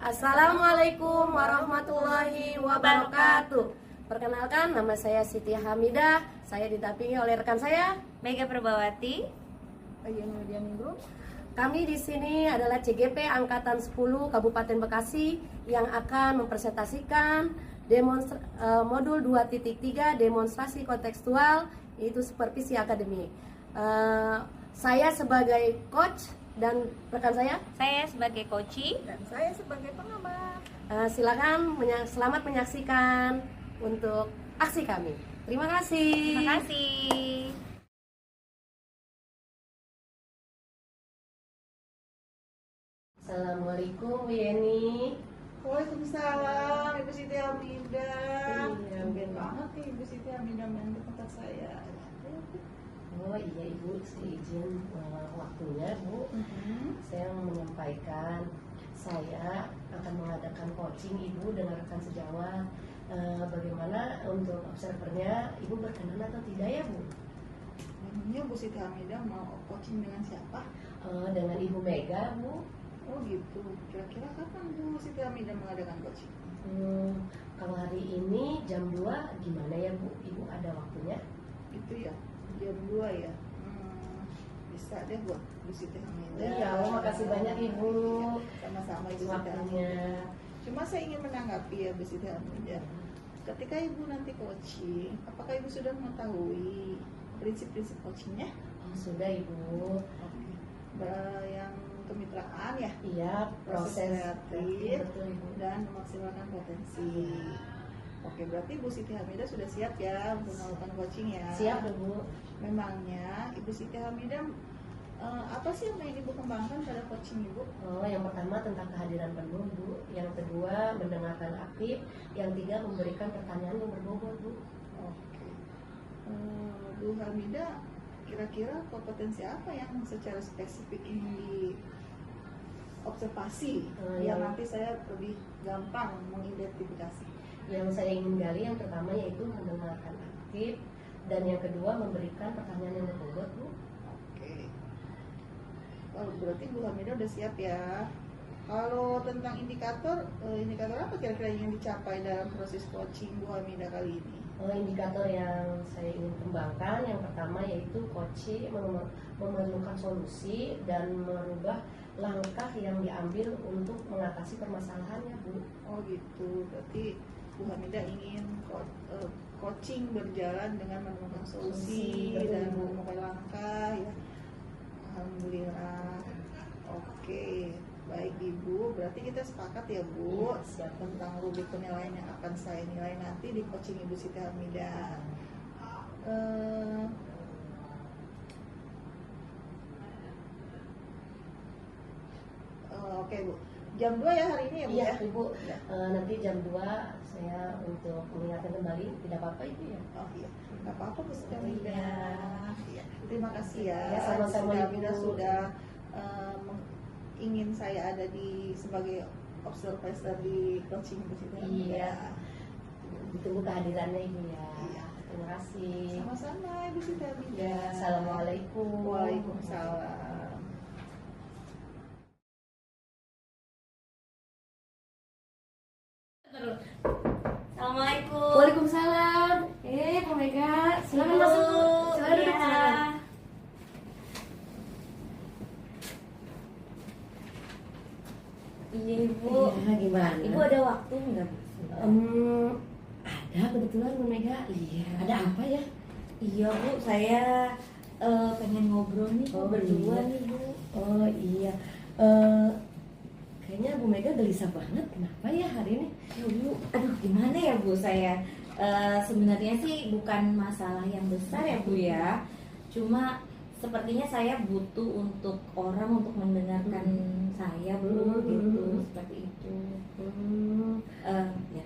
Assalamualaikum warahmatullahi wabarakatuh. Perkenalkan, nama saya Siti Hamidah. Saya didampingi oleh rekan saya Mega Perbawati. Kami di sini adalah CGP Angkatan 10 Kabupaten Bekasi yang akan mempresentasikan modul 2.3 demonstrasi kontekstual, yaitu supervisi akademik. Saya sebagai coach dan rekan Saya sebagai coach dan saya sebagai pengamat. Silakan selamat menyaksikan untuk aksi kami. Terima kasih. Terima kasih. Assalamualaikum Bu Yeni. Waalaikumsalam Ibu Siti Hamidah. Iya, Mungkin banget nih Ibu Siti Hamidah main ke tempat saya. Oh iya Ibu, saya izin waktunya Bu. Saya menyampaikan saya akan mengadakan coaching Ibu dengan rekan sejawat. Bagaimana untuk observernya, Ibu berkenan atau tidak ya Bu? Memangnya Bu Siti Hamidah mau coaching dengan siapa? Dengan Ibu Mega Bu. Oh gitu. Kira-kira kapan Bu Siti Hamidah mengadakan coaching? Kalau hari ini jam 2 gimana ya Bu? Ibu ada waktunya? Itu ya, jam 2 ya. Bisa deh buat Bu Siti Hamidah. Iya, makasih banyak Ibu. Sama-sama Ibu Siti Waktunya. Hamidah. Cuma saya ingin menanggapi ya Bu Siti Hamidah. Ketika Ibu nanti coaching, apakah Ibu sudah mengetahui prinsip-prinsip coachingnya? Oh, sudah Ibu. Yang kemitraan ya, Iya, proses kreatif betul Ibu. dan memaksimalkan potensi. Oke, berarti Ibu Siti Hamidah sudah siap ya untuk melakukan coaching ya? Siap Bu. Memangnya Ibu Siti Hamidah apa sih yang ingin Ibu kembangkan pada coaching Ibu? Yang pertama tentang kehadiran penuh Bu. Yang kedua mendengarkan aktif. Yang tiga memberikan pertanyaan yang berbobot Bu. Oke. Bu Hamidah, kira-kira kompetensi apa yang secara spesifik ingin diobservasi yang nanti saya lebih gampang mengidentifikasi? Yang saya ingin gali yang pertama yaitu mendengarkan aktif. Dan yang kedua memberikan pertanyaan yang berbobot Bu. Oke. Kalau berarti Bu Hamidah udah siap ya. Kalau tentang indikator apa kira-kira yang dicapai dalam proses coaching Bu Hamidah kali ini? Indikator yang saya ingin kembangkan yang pertama yaitu coaching memerlukan solusi dan merubah langkah yang diambil untuk mengatasi permasalahannya Bu. Oh gitu, berarti Bu Hamidah ingin coaching berjalan dengan menemukan solusi dan menemukan langkah ya. Alhamdulillah. Oke, baik Ibu, berarti kita sepakat ya Bu tentang rubrik penilaian yang akan saya nilai nanti di coaching Ibu Siti Hamidah. Oke Bu, jam 2 ya hari ini ya Bu? Iya ya? Ibu, nanti jam 2 saya untuk mengingatkan kembali, tidak apa-apa Ibu ya? Oh iya, nggak apa-apa Bu Siti Hamidah. Iya. Terima kasih ya. Ya, sama-sama Bu Siti Hamidah Ibu. sudah ingin saya ada sebagai observer di coaching Bu Siti Hamidah. Iya. Ditunggu kehadirannya Ibu ya. Iya. Terima kasih. Sama-sama Ibu Siti Hamidah. Ya, Assalamualaikum. Waalaikumsalam. Assalamualaikum. Waalaikumsalam. Bu Mega, silakan masuk. Silakan duduk, silakan. Iya Ibu. Iya, gimana? Ibu ada waktu nggak? Ada kebetulan Bu Mega. Iya. Ada apa ya? Iya Bu, saya pengen ngobrol nih Bu, berdua iya. nih Bu. Oh iya. Kayaknya Bu Mega gelisah banget. Kenapa ya hari ini? Ya Bu, aduh gimana ya Bu, saya sebenarnya sih bukan masalah yang besar ya Bu ya. Cuma sepertinya saya butuh untuk orang untuk mendengarkan saya Bu, gitu, seperti itu. Ya.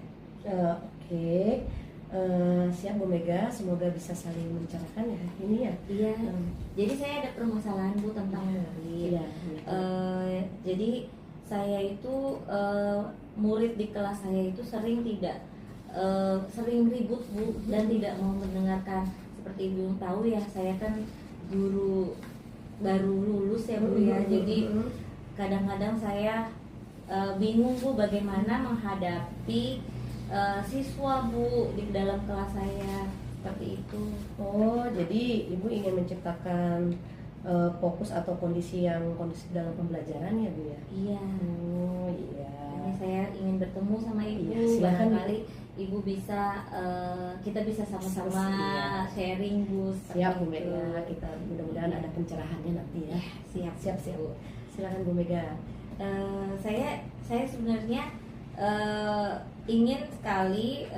Oke. Siap Bu Mega, semoga bisa saling membicarakan ya ini ya. Iya. Jadi saya ada permasalahan Bu tentang murid. Iya. Jadi saya itu murid di kelas saya itu sering ribut Bu dan tidak mau mendengarkan. Seperti Ibu tahu ya, saya kan guru baru lulus ya Bu ya. Jadi kadang-kadang saya bingung Bu bagaimana menghadapi siswa Bu di dalam kelas saya seperti itu. Oh, jadi ibu ingin menciptakan fokus atau kondisi yang kondusif dalam pembelajaran ya Bu ya? Iya. Oh iya. Ini saya ingin bertemu sama Ibu. Iya, silakan. Barangkali Ibu bisa kita bisa sama-sama Iya. sharing Bu. seperti Siap Bu itu. Mega, kita mudah-mudahan ada pencerahannya nanti ya. Siap. Siap siap Bu. Silakan Bu Mega. Saya sebenarnya ingin sekali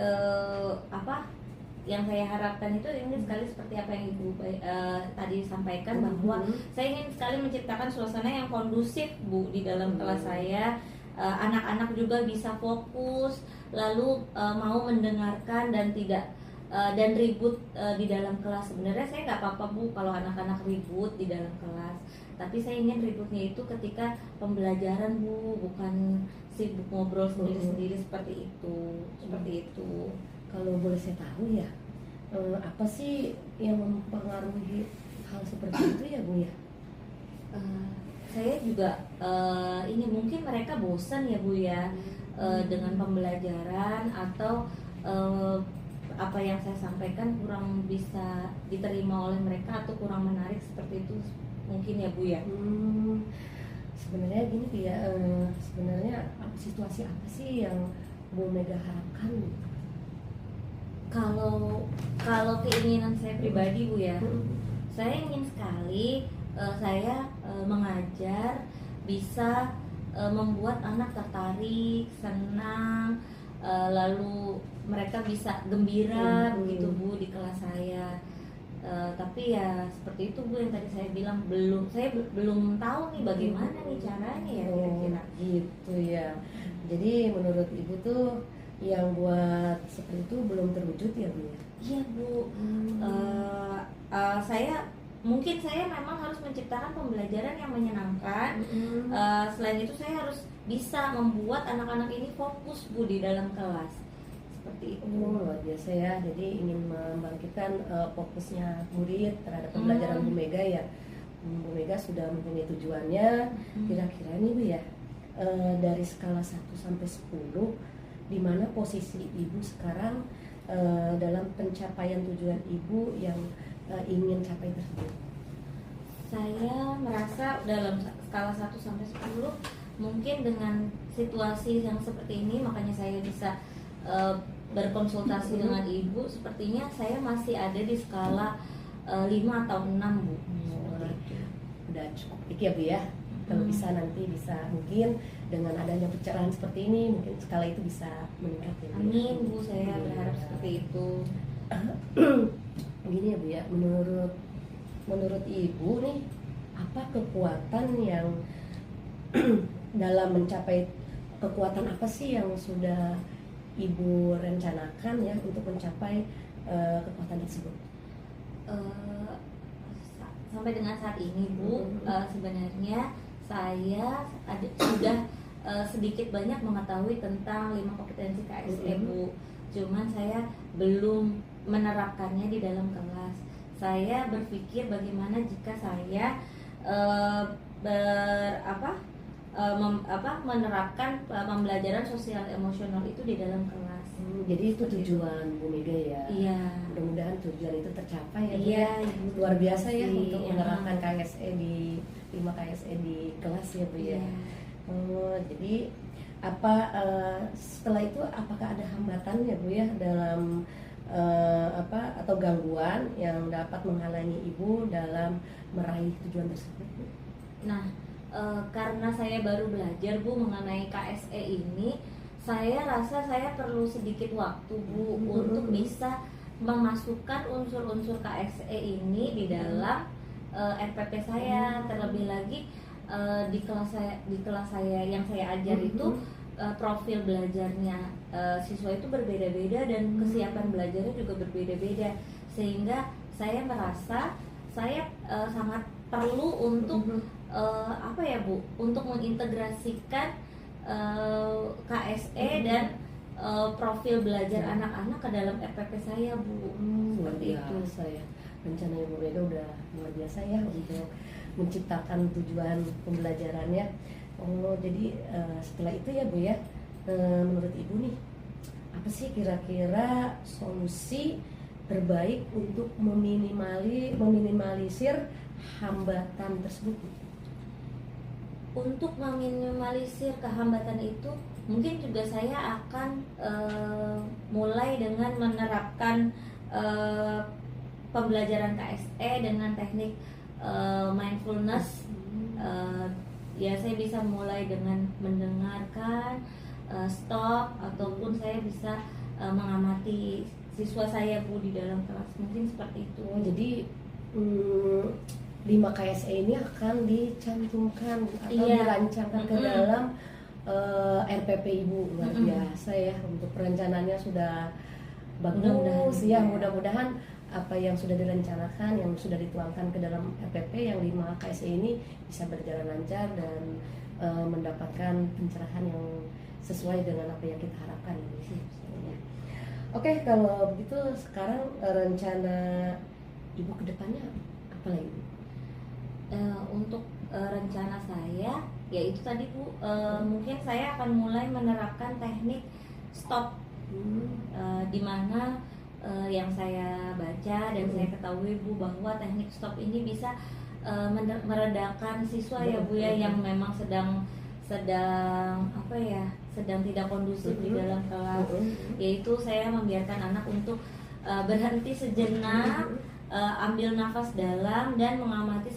yang saya harapkan itu ingin sekali seperti apa yang Ibu tadi sampaikan, bahwa saya ingin sekali menciptakan suasana yang kondusif Bu di dalam kelas saya. Anak-anak juga bisa fokus, lalu mau mendengarkan dan tidak dan ribut di dalam kelas. Sebenarnya saya nggak apa-apa Bu kalau anak-anak ribut di dalam kelas, tapi saya ingin ributnya itu ketika pembelajaran Bu, bukan sibuk ngobrol sendiri-sendiri seperti itu. Kalau boleh saya tahu ya, apa sih yang mempengaruhi hal seperti itu ya Bu ya? Saya juga ini mungkin mereka bosan ya Bu ya dengan pembelajaran, atau apa yang saya sampaikan kurang bisa diterima oleh mereka atau kurang menarik seperti itu mungkin ya Bu ya. Sebenarnya gini Bu ya, sebenarnya situasi apa sih yang Bu Mega harapkan? Kalau keinginan saya pribadi Bu ya, saya ingin sekali saya mengajar bisa membuat anak tertarik, senang, lalu mereka bisa gembira begitu Bu di kelas saya. Tapi ya seperti itu Bu yang tadi saya bilang, saya belum tahu nih bagaimana nih caranya ya kira-kira. Gitu ya. Jadi menurut Ibu tuh yang buat seperti itu belum terwujud ya Bu ya? Iya Bu. Saya memang harus menciptakan pembelajaran yang menyenangkan. Selain itu saya harus bisa membuat anak-anak ini fokus Bu di dalam kelas. Seperti itu. Luar biasa ya. Jadi ingin membangkitkan fokusnya murid terhadap pembelajaran Bu Mega ya. Bu Mega sudah mempunyai tujuannya. Kira-kira nih Bu ya, dari skala 1 sampai 10, di mana posisi Ibu sekarang dalam pencapaian tujuan Ibu yang ingin capai tersebut? Saya merasa dalam skala 1 sampai 10 mungkin dengan situasi yang seperti ini, makanya saya bisa berkonsultasi dengan Ibu. Sepertinya saya masih ada di skala 5 atau 6 Bu. Udah cukup ya Bu ya. Kalau bisa nanti bisa mungkin dengan adanya pencerahan seperti ini mungkin skala itu bisa meningkat ya Bu. Amin Bu, saya berharap seperti itu. Gini ya Bu ya, menurut Ibu nih, apa kekuatan yang dalam mencapai, kekuatan apa sih yang sudah Ibu rencanakan ya untuk mencapai kekuatan tersebut? Sampai dengan saat ini Bu, sebenarnya saya sudah sedikit banyak mengetahui tentang 5 kompetensi KSE Bu. Cuman saya belum menerapkannya di dalam kelas. Saya berpikir bagaimana jika saya menerapkan pembelajaran sosial emosional itu di dalam kelas. Jadi itu tujuan Bu Mega ya. Iya. Mudah-mudahan tujuan itu tercapai ya Bu. Iya, Luar biasa ya Iya. untuk menerapkan KSE di 5 KSE di kelas ya Bu ya. Iya. Jadi setelah itu apakah ada hambatan ya Bu ya dalam atau gangguan yang dapat menghalangi Ibu dalam meraih tujuan tersebut Bu? Nah, karena saya baru belajar Bu mengenai KSE ini, saya rasa saya perlu sedikit waktu Bu untuk bisa memasukkan unsur-unsur KSE ini di dalam RPP saya. Terlebih lagi di kelas saya yang saya ajar itu profil belajarnya siswa itu berbeda-beda dan kesiapan belajarnya juga berbeda-beda, sehingga saya merasa saya sangat perlu untuk untuk mengintegrasikan KSE dan profil belajar anak-anak ke dalam RPP saya Bu. Luar biasa ya, rencananya Bu Mega udah luar biasa ya untuk menciptakan tujuan pembelajarannya. Oh, jadi setelah itu ya Bu ya, menurut Ibu nih, apa sih kira-kira solusi terbaik untuk meminimalisir hambatan tersebut? Untuk meminimalisir kehambatan itu, mungkin juga saya akan mulai dengan menerapkan pembelajaran KSE dengan teknik mindfulness. Ya, saya bisa mulai dengan mendengarkan, stop, ataupun saya bisa mengamati siswa saya Bu di dalam kelas, mungkin seperti itu. Oh, jadi 5 KSE ini akan dicantumkan atau dirancangkan ke dalam RPP Ibu. Luar biasa ya, untuk perencanaannya sudah bagus ya. Mudah-mudahan apa yang sudah direncanakan, yang sudah dituangkan ke dalam RPP yang 5 KSE ini bisa berjalan lancar dan mendapatkan pencerahan yang sesuai dengan apa yang kita harapkan ini sih sebenarnya. Oke, kalau begitu sekarang rencana Ibu ke depannya apa lagi Bu? Untuk rencana saya, yaitu tadi Bu, mungkin saya akan mulai menerapkan teknik stop, di mana yang saya baca dan saya ketahui Bu, bahwa teknik stop ini bisa meredakan siswa ya Bu ya, yang memang sedang apa ya, sedang tidak kondusif di dalam kelas. Yaitu saya membiarkan anak untuk berhenti sejenak, ambil nafas dalam dan mengamati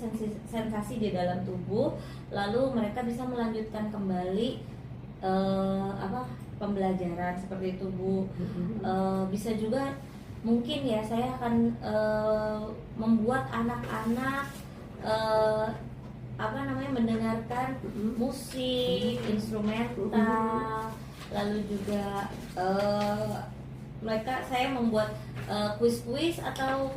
sensasi di dalam tubuh, lalu mereka bisa melanjutkan kembali pembelajaran seperti itu Bu. Bisa juga mungkin ya, saya akan membuat anak-anak mendengarkan musik instrumental, lalu juga saya membuat kuis-kuis atau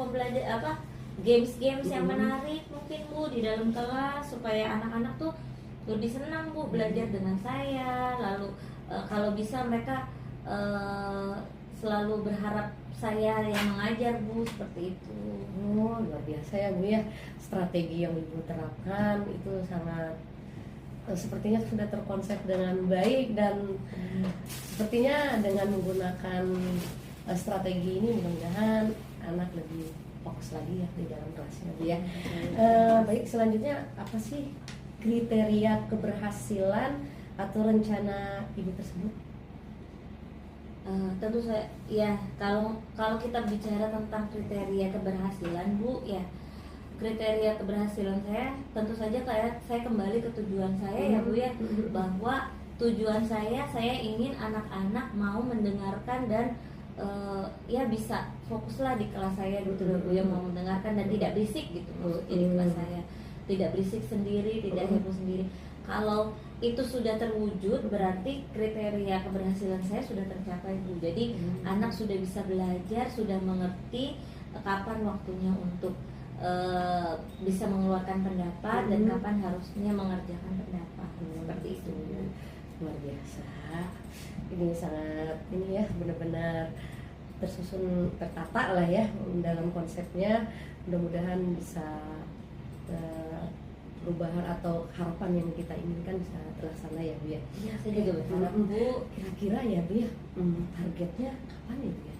games-games yang menarik mungkin Bu di dalam kelas, supaya anak-anak tuh lebih senang Bu belajar dengan saya. Lalu kalau bisa mereka selalu berharap saya yang mengajar Bu, seperti itu. Oh, luar biasa ya Bu ya, strategi yang Ibu terapkan itu sangat sepertinya sudah terkonsep dengan baik, dan sepertinya dengan menggunakan strategi ini mudah-mudahan anak lebih fokus lagi ya di dalam kelasnya Bu ya. Baik, selanjutnya apa sih kriteria keberhasilan atau rencana Ibu tersebut? Tentu saya ya, kalau kita bicara tentang kriteria keberhasilan Bu ya, kriteria keberhasilan saya tentu saja kayak saya kembali ke tujuan saya ya Bu ya, bahwa tujuan saya ingin anak-anak mau mendengarkan dan ya bisa fokuslah di kelas saya gitu Bu ya, mau mendengarkan dan tidak berisik gitu maksudnya di kelas saya, tidak berisik sendiri, tidak heboh sendiri. Kalau itu sudah terwujud, berarti kriteria keberhasilan saya sudah tercapai Bu. Jadi anak sudah bisa belajar, sudah mengerti kapan waktunya untuk bisa mengeluarkan pendapat dan kapan harusnya mengerjakan pendapat, seperti itu. Luar biasa. Ini sangat ya, benar-benar tersusun tertata lah ya dalam konsepnya. Mudah-mudahan bisa perubahan atau harapan yang kita inginkan bisa terlaksana ya Bu ya. Iya, saya juga berharap Bu. Kira-kira ya Bu ya, targetnya kapan ya Bu ya?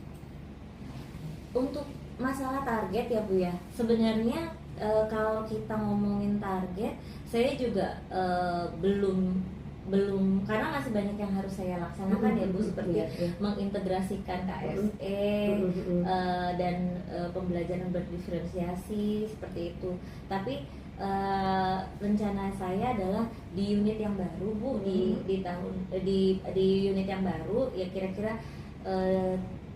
Untuk masalah target ya Bu ya, sebenarnya kalau kita ngomongin target, saya juga belum karena masih banyak yang harus saya laksanakan ya Bu, seperti mengintegrasikan KSE dan pembelajaran berdifferensiasi seperti itu. Tapi rencana saya adalah di unit yang baru Bu, di unit yang baru ya, kira-kira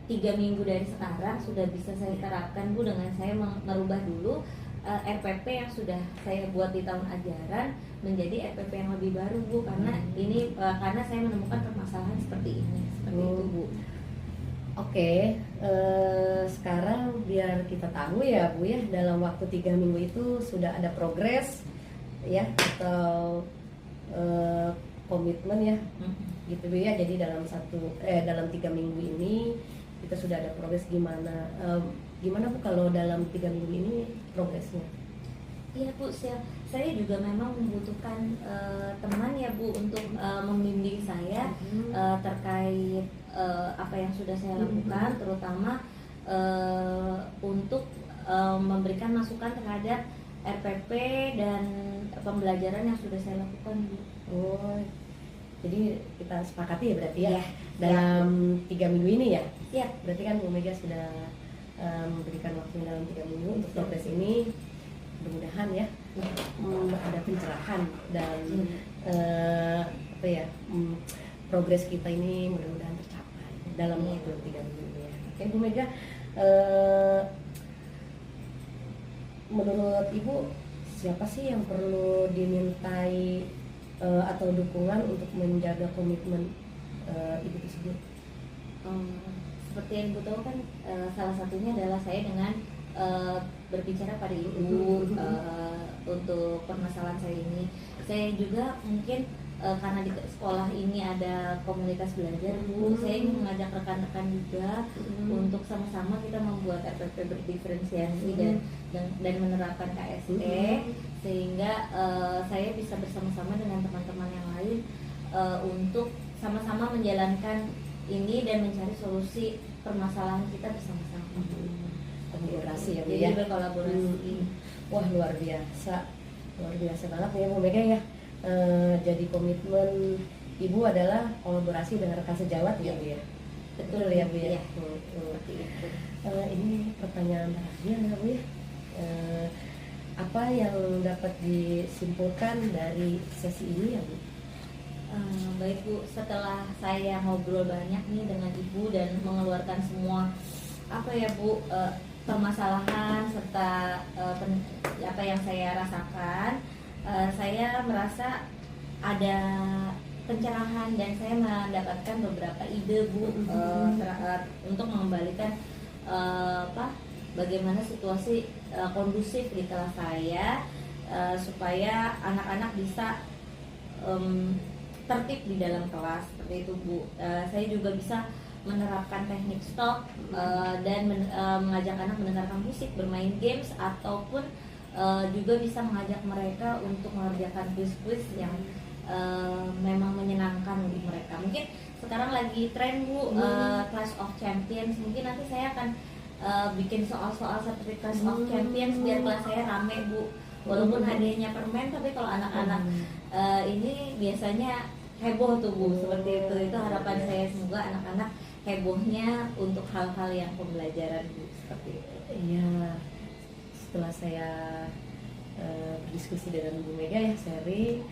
3 minggu dari sekarang sudah bisa saya terapkan Bu, dengan saya merubah dulu RPP yang sudah saya buat di tahun ajaran menjadi RPP yang lebih baru Bu, karena ini karena saya menemukan permasalahan seperti ini, seperti itu Bu. Oke, sekarang biar kita tahu ya Bu ya, dalam waktu 3 minggu itu sudah ada progres ya, atau komitmen ya, gitu Bu ya. Jadi dalam 3 minggu ini kita sudah ada progres. Gimana Bu kalau dalam 3 minggu ini progresnya? Iya Bu, saya juga memang membutuhkan teman ya Bu untuk membimbing saya terkait apa yang sudah saya lakukan, terutama untuk memberikan masukan terhadap RPP dan pembelajaran yang sudah saya lakukan Bu. Oh, jadi kita sepakati ya berarti ya, Iya. dalam 3 minggu ini ya. Siap. Berarti kan Bu Mega sudah memberikan waktu dalam 3 minggu untuk progres ini. Mudah-mudahan ya ada pencerahan dan apa ya, progres kita ini mudah-mudahan tercapai dalam waktu 3 minggu ini ya. Oke Bu Mega, menurut Ibu siapa sih yang perlu dimintai atau dukungan untuk menjaga komitmen Ibu tersebut? Seperti yang Ibu tahu kan, salah satunya adalah saya dengan berbicara pada Ibu untuk permasalahan saya ini. Saya juga mungkin karena di sekolah ini ada komunitas belajar Bu, saya ingin mengajak rekan-rekan juga untuk sama-sama kita membuat RPP berdiferensiasi dan menerapkan KSE, sehingga saya bisa bersama-sama dengan teman-teman yang lain untuk sama-sama menjalankan ini dan mencari solusi permasalahan kita bersama-sama. Kolaborasi ya Bu Jadi ya. berkolaborasi. Wah luar biasa banget ya Bu Mega ya. Jadi komitmen Ibu adalah kolaborasi dengan rekan sejawat ya Bu ya. Betul ya Bu ya. Iya. Seperti itu. Ini pertanyaan terakhir ya Bu ya. Apa yang dapat disimpulkan dari sesi ini ya Bu? Baik Bu, setelah saya ngobrol banyak nih dengan Ibu dan mengeluarkan semua apa ya Bu, permasalahan serta apa yang saya rasakan, saya merasa ada pencerahan dan saya mendapatkan beberapa ide Bu untuk mengembalikan bagaimana situasi kondusif di kelas saya, supaya anak-anak bisa tertib di dalam kelas seperti itu Bu. Saya juga bisa menerapkan teknik stop dan mengajak anak mendengarkan musik, bermain games, ataupun juga bisa mengajak mereka untuk mengerjakan kuis-kuis yang memang menyenangkan bagi mereka. Mungkin sekarang lagi tren Bu, Clash of Champions. Mungkin nanti saya akan bikin soal-soal seperti Clash of Champions biar kelas saya rame Bu. Walaupun hadiahnya permen, tapi kalau anak-anak ini biasanya heboh tuh Bu, seperti itu harapan saya, semoga anak-anak hebohnya untuk hal-hal yang pembelajaran Bu, seperti itu. Iya, setelah saya berdiskusi dengan Bu Mega ya, sharing,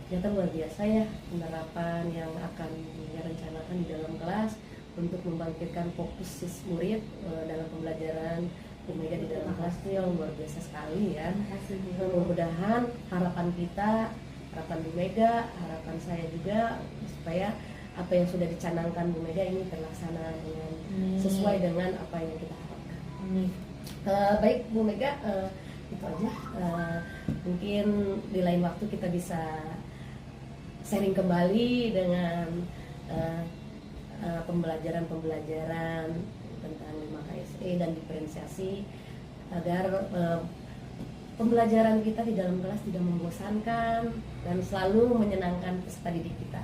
ternyata luar biasa ya penerapan yang akan direncanakan di dalam kelas untuk membangkitkan fokus murid dalam pembelajaran. Bu Mega di dalam kelas itu yang luar biasa sekali ya. Terima kasih Bu. Mudah-mudahan harapan kita, harapan Bu Mega, harapan saya juga supaya apa yang sudah dicanangkan Bu Mega ini terlaksana dengan sesuai dengan apa yang kita harapkan. Baik Bu Mega, itu aja. Mungkin di lain waktu kita bisa sharing kembali dengan pembelajaran tentang 5KSE dan diferensiasi agar pembelajaran kita di dalam kelas tidak membosankan dan selalu menyenangkan peserta didik kita.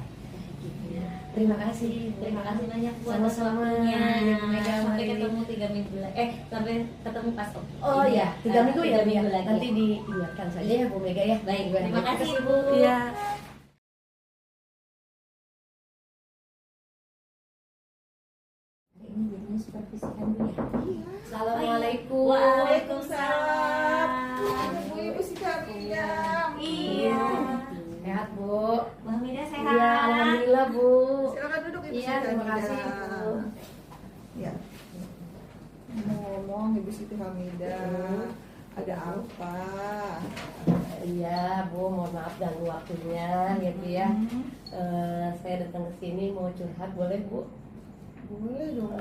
Terima kasih. Terima kasih banyak Bu. Sama-sama. waktunya. Ya, Bu Mega, Sampai mari. ketemu 3 minggu lagi. Sampai ketemu pas Oh iya, 3 minggu ya, 3 Bu ya. minggu lagi. Nanti diingatkan saja ya Bu Mega ya. Baik, terima kasih Bu. Iya. Ini jadinya supervisikan Bu ya. Assalamualaikum. Waalaikumsalam. Ibu si Kamila. Iya. Sehat Bu. Bu Hamidah sehat. Iya, alhamdulillah Bu. Silakan duduk Ibu Iya, Siti terima Hamidah. kasih Bu. Ya. Mau ngomong Ibu Siti Hamidah. Ada apa? Iya Bu, mohon maaf ganggu waktunya ya Bu ya. Saya datang ke sini mau curhat, boleh Bu? Boleh dong.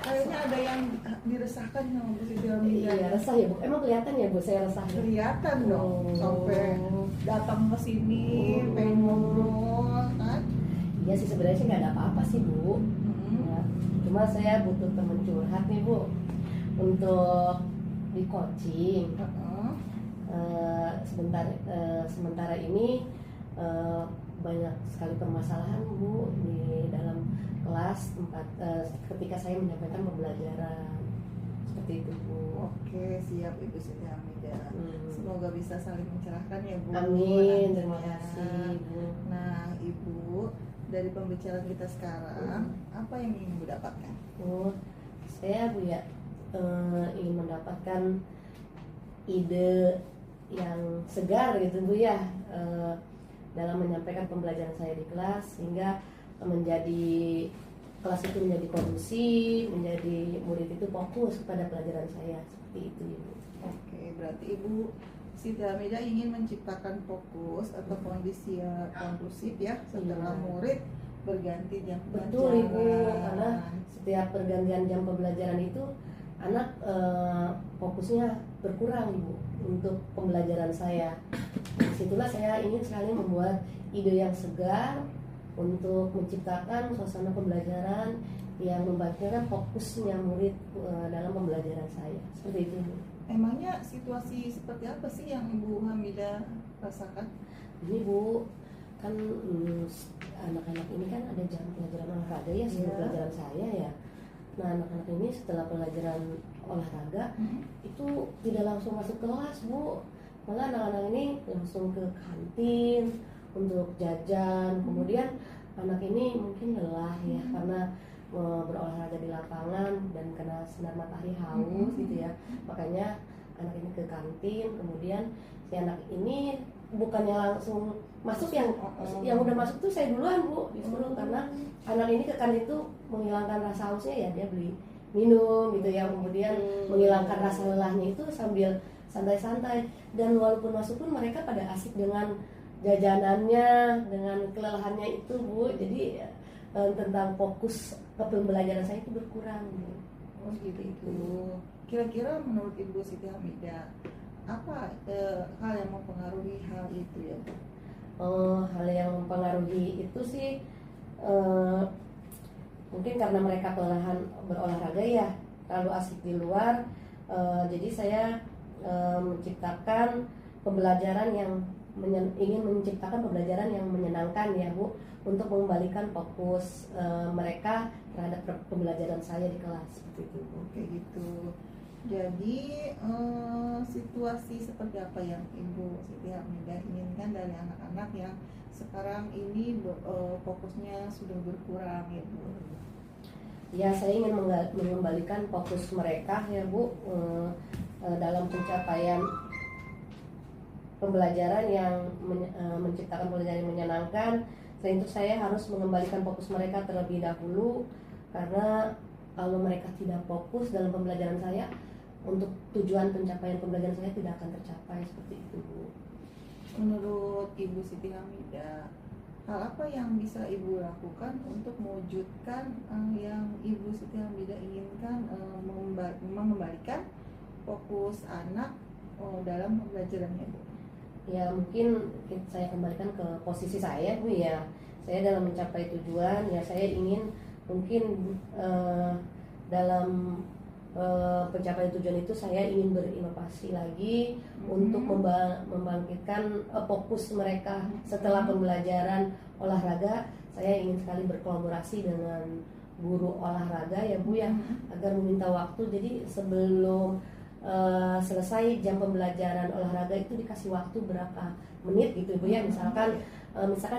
Kayaknya ada yang diresahkan sama Bu Siti Hamidah. Iya, resah ya Bu. Emang kelihatan ya Bu saya resah? Kelihatan dong sampai datang ke sini pengen ngobrol kan? Iya sih sebenarnya sih nggak ada apa-apa sih Bu. Hmm. Ya, cuma saya butuh teman curhat nih Bu untuk di coaching. Heeh. Sementara ini banyak sekali permasalahan Bu di dalam kelas tempat ketika saya menyampaikan pembelajaran seperti itu Bu. Oke, siap Ibu Siti Hamidah. Semoga bisa saling mencerahkan ya Bu. Amin, terima nantinya. kasih Bu. Nah Ibu, dari pembicaraan kita sekarang, apa yang ingin Ibu dapatkan? Bu, saya Bu ya ingin mendapatkan ide yang segar gitu Bu ya, dalam menyampaikan pembelajaran saya di kelas, sehingga kelas itu menjadi kondusif, menjadi murid itu fokus kepada pelajaran saya, seperti itu Ibu. Oke, berarti Ibu Siti Hamidah ingin menciptakan fokus atau kondisi yang kondusif ya setelah Iya. murid berganti jam Betul Ibu, pelajaran. karena setiap pergantian jam pembelajaran itu anak fokusnya berkurang Ibu untuk pembelajaran saya. Disitulah saya ingin sekali membuat ide yang segar untuk menciptakan suasana pembelajaran yang membangkitkan fokusnya murid dalam pembelajaran saya. Seperti itu Bu. Emangnya situasi seperti apa sih yang Ibu Hamidah rasakan? Ini Bu, kan anak-anak ini kan ada jam pelajaran olahraga ya sebelum Iya. pelajaran saya ya. Nah anak-anak ini setelah pelajaran olahraga itu tidak langsung masuk kelas Bu, malah anak-anak ini langsung ke kantin untuk jajan. Kemudian anak ini mungkin lelah ya karena berolahraga di lapangan dan kena sinar matahari haus gitu ya, makanya anak ini ke kantin. Kemudian si anak ini bukannya langsung masuk, yang udah masuk tuh saya duluan Bu, justru karena anak ini ke kantin itu menghilangkan rasa hausnya ya, dia beli minum gitu ya, kemudian menghilangkan rasa lelahnya itu sambil santai-santai. Dan walaupun masuk pun mereka pada asik dengan jajanannya, dengan kelelahannya itu Bu. Jadi tentang fokus ke pembelajaran saya itu berkurang Bu. Oh gitu. Kira-kira menurut Ibu Siti Hamidah, apa hal yang mempengaruhi hal itu ya Bu? Hal yang mempengaruhi itu sih mungkin karena mereka kelelahan berolahraga ya, terlalu asik di luar. Jadi saya menciptakan pembelajaran yang ingin menciptakan pembelajaran yang menyenangkan ya Bu, untuk mengembalikan fokus mereka terhadap pembelajaran saya di kelas, seperti itu Bu. Kayak gitu. Jadi situasi seperti apa yang Ibu Siti Hamidah inginkan dari anak-anak yang sekarang ini fokusnya sudah berkurang ya Bu? Ya, saya ingin mengembalikan fokus mereka ya Bu, dalam pencapaian pembelajaran yang menciptakan pembelajaran yang menyenangkan. Selain itu saya harus mengembalikan fokus mereka terlebih dahulu, karena kalau mereka tidak fokus dalam pembelajaran saya, untuk tujuan pencapaian pembelajaran saya tidak akan tercapai, seperti itu Bu. Menurut Ibu Siti Hamidah, hal apa yang bisa Ibu lakukan untuk mewujudkan yang Ibu Siti Hamidah inginkan, mengembalikan fokus anak dalam pembelajarannya Bu? Ya mungkin saya kembalikan ke posisi saya Bu ya. Saya dalam mencapai tujuan ya, saya ingin mungkin dalam pencapaian tujuan itu saya ingin berinovasi lagi untuk membangkitkan fokus mereka setelah pembelajaran olahraga. Saya ingin sekali berkolaborasi dengan guru olahraga ya Bu ya, agar meminta waktu. Jadi sebelum selesai jam pembelajaran olahraga itu dikasih waktu berapa menit gitu Bu ya, misalkan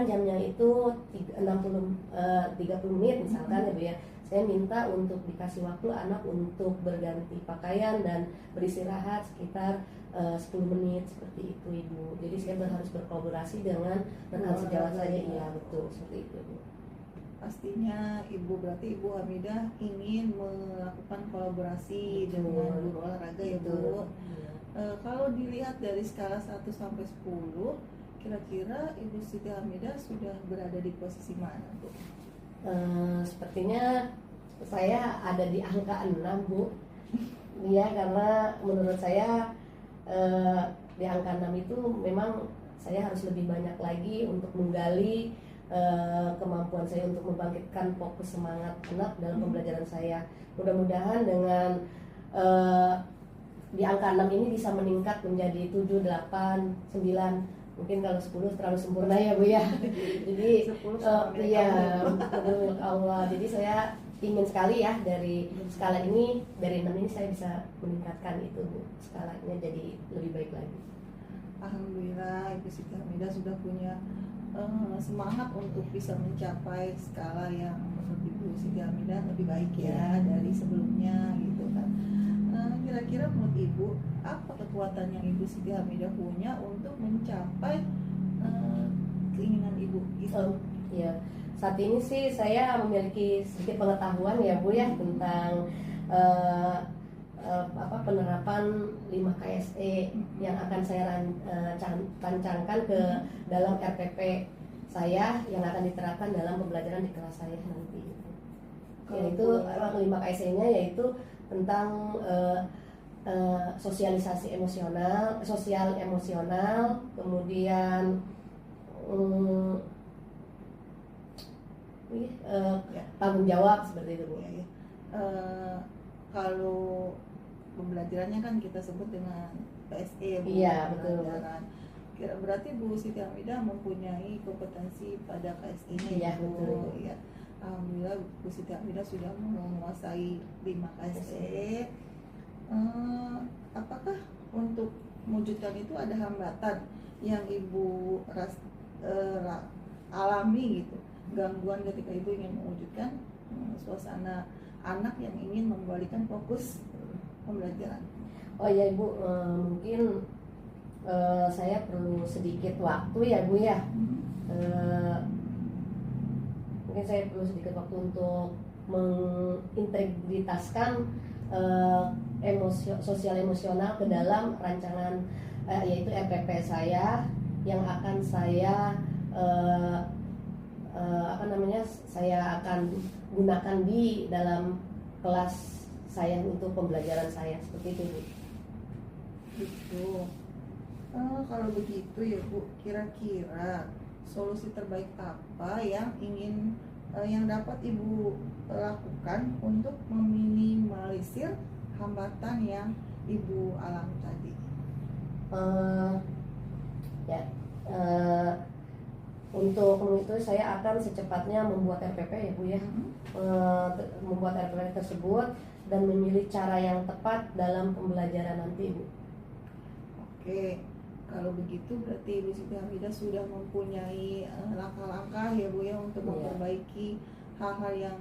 jamnya itu 30 menit misalkan ya Bu ya. Saya minta untuk dikasih waktu anak untuk berganti pakaian dan beristirahat sekitar 10 menit, seperti itu Ibu. Jadi saya harus berkolaborasi dengan rekan sejawat saya. Iya betul, seperti itu Bu. Pastinya berarti Ibu Hamidah ingin melakukan kolaborasi dengan guru olahraga ya Bu. Kalau dilihat dari skala 1 sampai 10, kira-kira Ibu Siti Hamidah sudah berada di posisi mana Bu? Sepertinya saya ada di angka 6 Bu. Iya, karena menurut saya di angka 6 itu memang saya harus lebih banyak lagi untuk menggali kemampuan saya untuk membangkitkan fokus semangat anak dalam pembelajaran saya. Mudah-mudahan dengan di angka 6 ini bisa meningkat menjadi 7, 8, 9. Mungkin kalau 10 terlalu sempurna ya Bu ya. Jadi 10 sama milik iya, Allah. betul milik Allah. Jadi saya ingin sekali ya dari skala ini, dari 6 ini saya bisa meningkatkan itu Bu, skalanya jadi lebih baik lagi. Alhamdulillah Ibu Siti Hamidah sudah punya semangat untuk bisa mencapai skala yang menurut Ibu Siti Hamidah lebih baik ya dari sebelumnya gitu kan. Kira-kira menurut Ibu apa kekuatan yang Ibu Siti Hamidah punya untuk mencapai keinginan Ibu itu? Ya, saat ini sih saya memiliki sedikit pengetahuan ya Bu ya tentang penerapan 5 KSE yang akan saya rancangkan ke dalam RPP saya yang akan diterapkan dalam pembelajaran di kelas saya nanti. Yaitu 5 KSE-nya yaitu tentang sosialisasi emosional, sosial emosional, kemudian tanggung jawab seperti itu Bu. Ya. Kalau pembelajarannya kan kita sebut dengan PSE Bu, Iya, betul. pembelajaran. Berarti Bu Siti Hamidah mempunyai kompetensi pada KSE-nya Iya, ya Bu. betul. Ya. Alhamdulillah Bu Siti Hamidah sudah menguasai 5 KSE. Apakah untuk mewujudkan itu ada hambatan yang Ibu alami gitu? Gangguan ketika Ibu ingin mewujudkan suasana anak yang ingin mengembalikan fokus pembelajaran. Oh ya Ibu, mungkin saya perlu sedikit waktu ya Bu ya. Mungkin saya perlu sedikit waktu untuk mengintegritaskan sosial emosional ke dalam rancangan yaitu RPP saya yang akan saya saya akan gunakan di dalam kelas saya untuk pembelajaran saya seperti itu Bu. Gitu. Kalau begitu ya Bu, kira-kira solusi terbaik apa yang ingin yang dapat Ibu lakukan untuk meminimalisir hambatan yang Ibu alami tadi? Untuk itu saya akan secepatnya membuat RPP ya Bu ya, membuat RPP tersebut dan memilih cara yang tepat dalam pembelajaran nanti Bu. Oke, kalau begitu berarti Ibu Siti Hamidah sudah mempunyai langkah-langkah ya Bu ya untuk memperbaiki hal-hal yang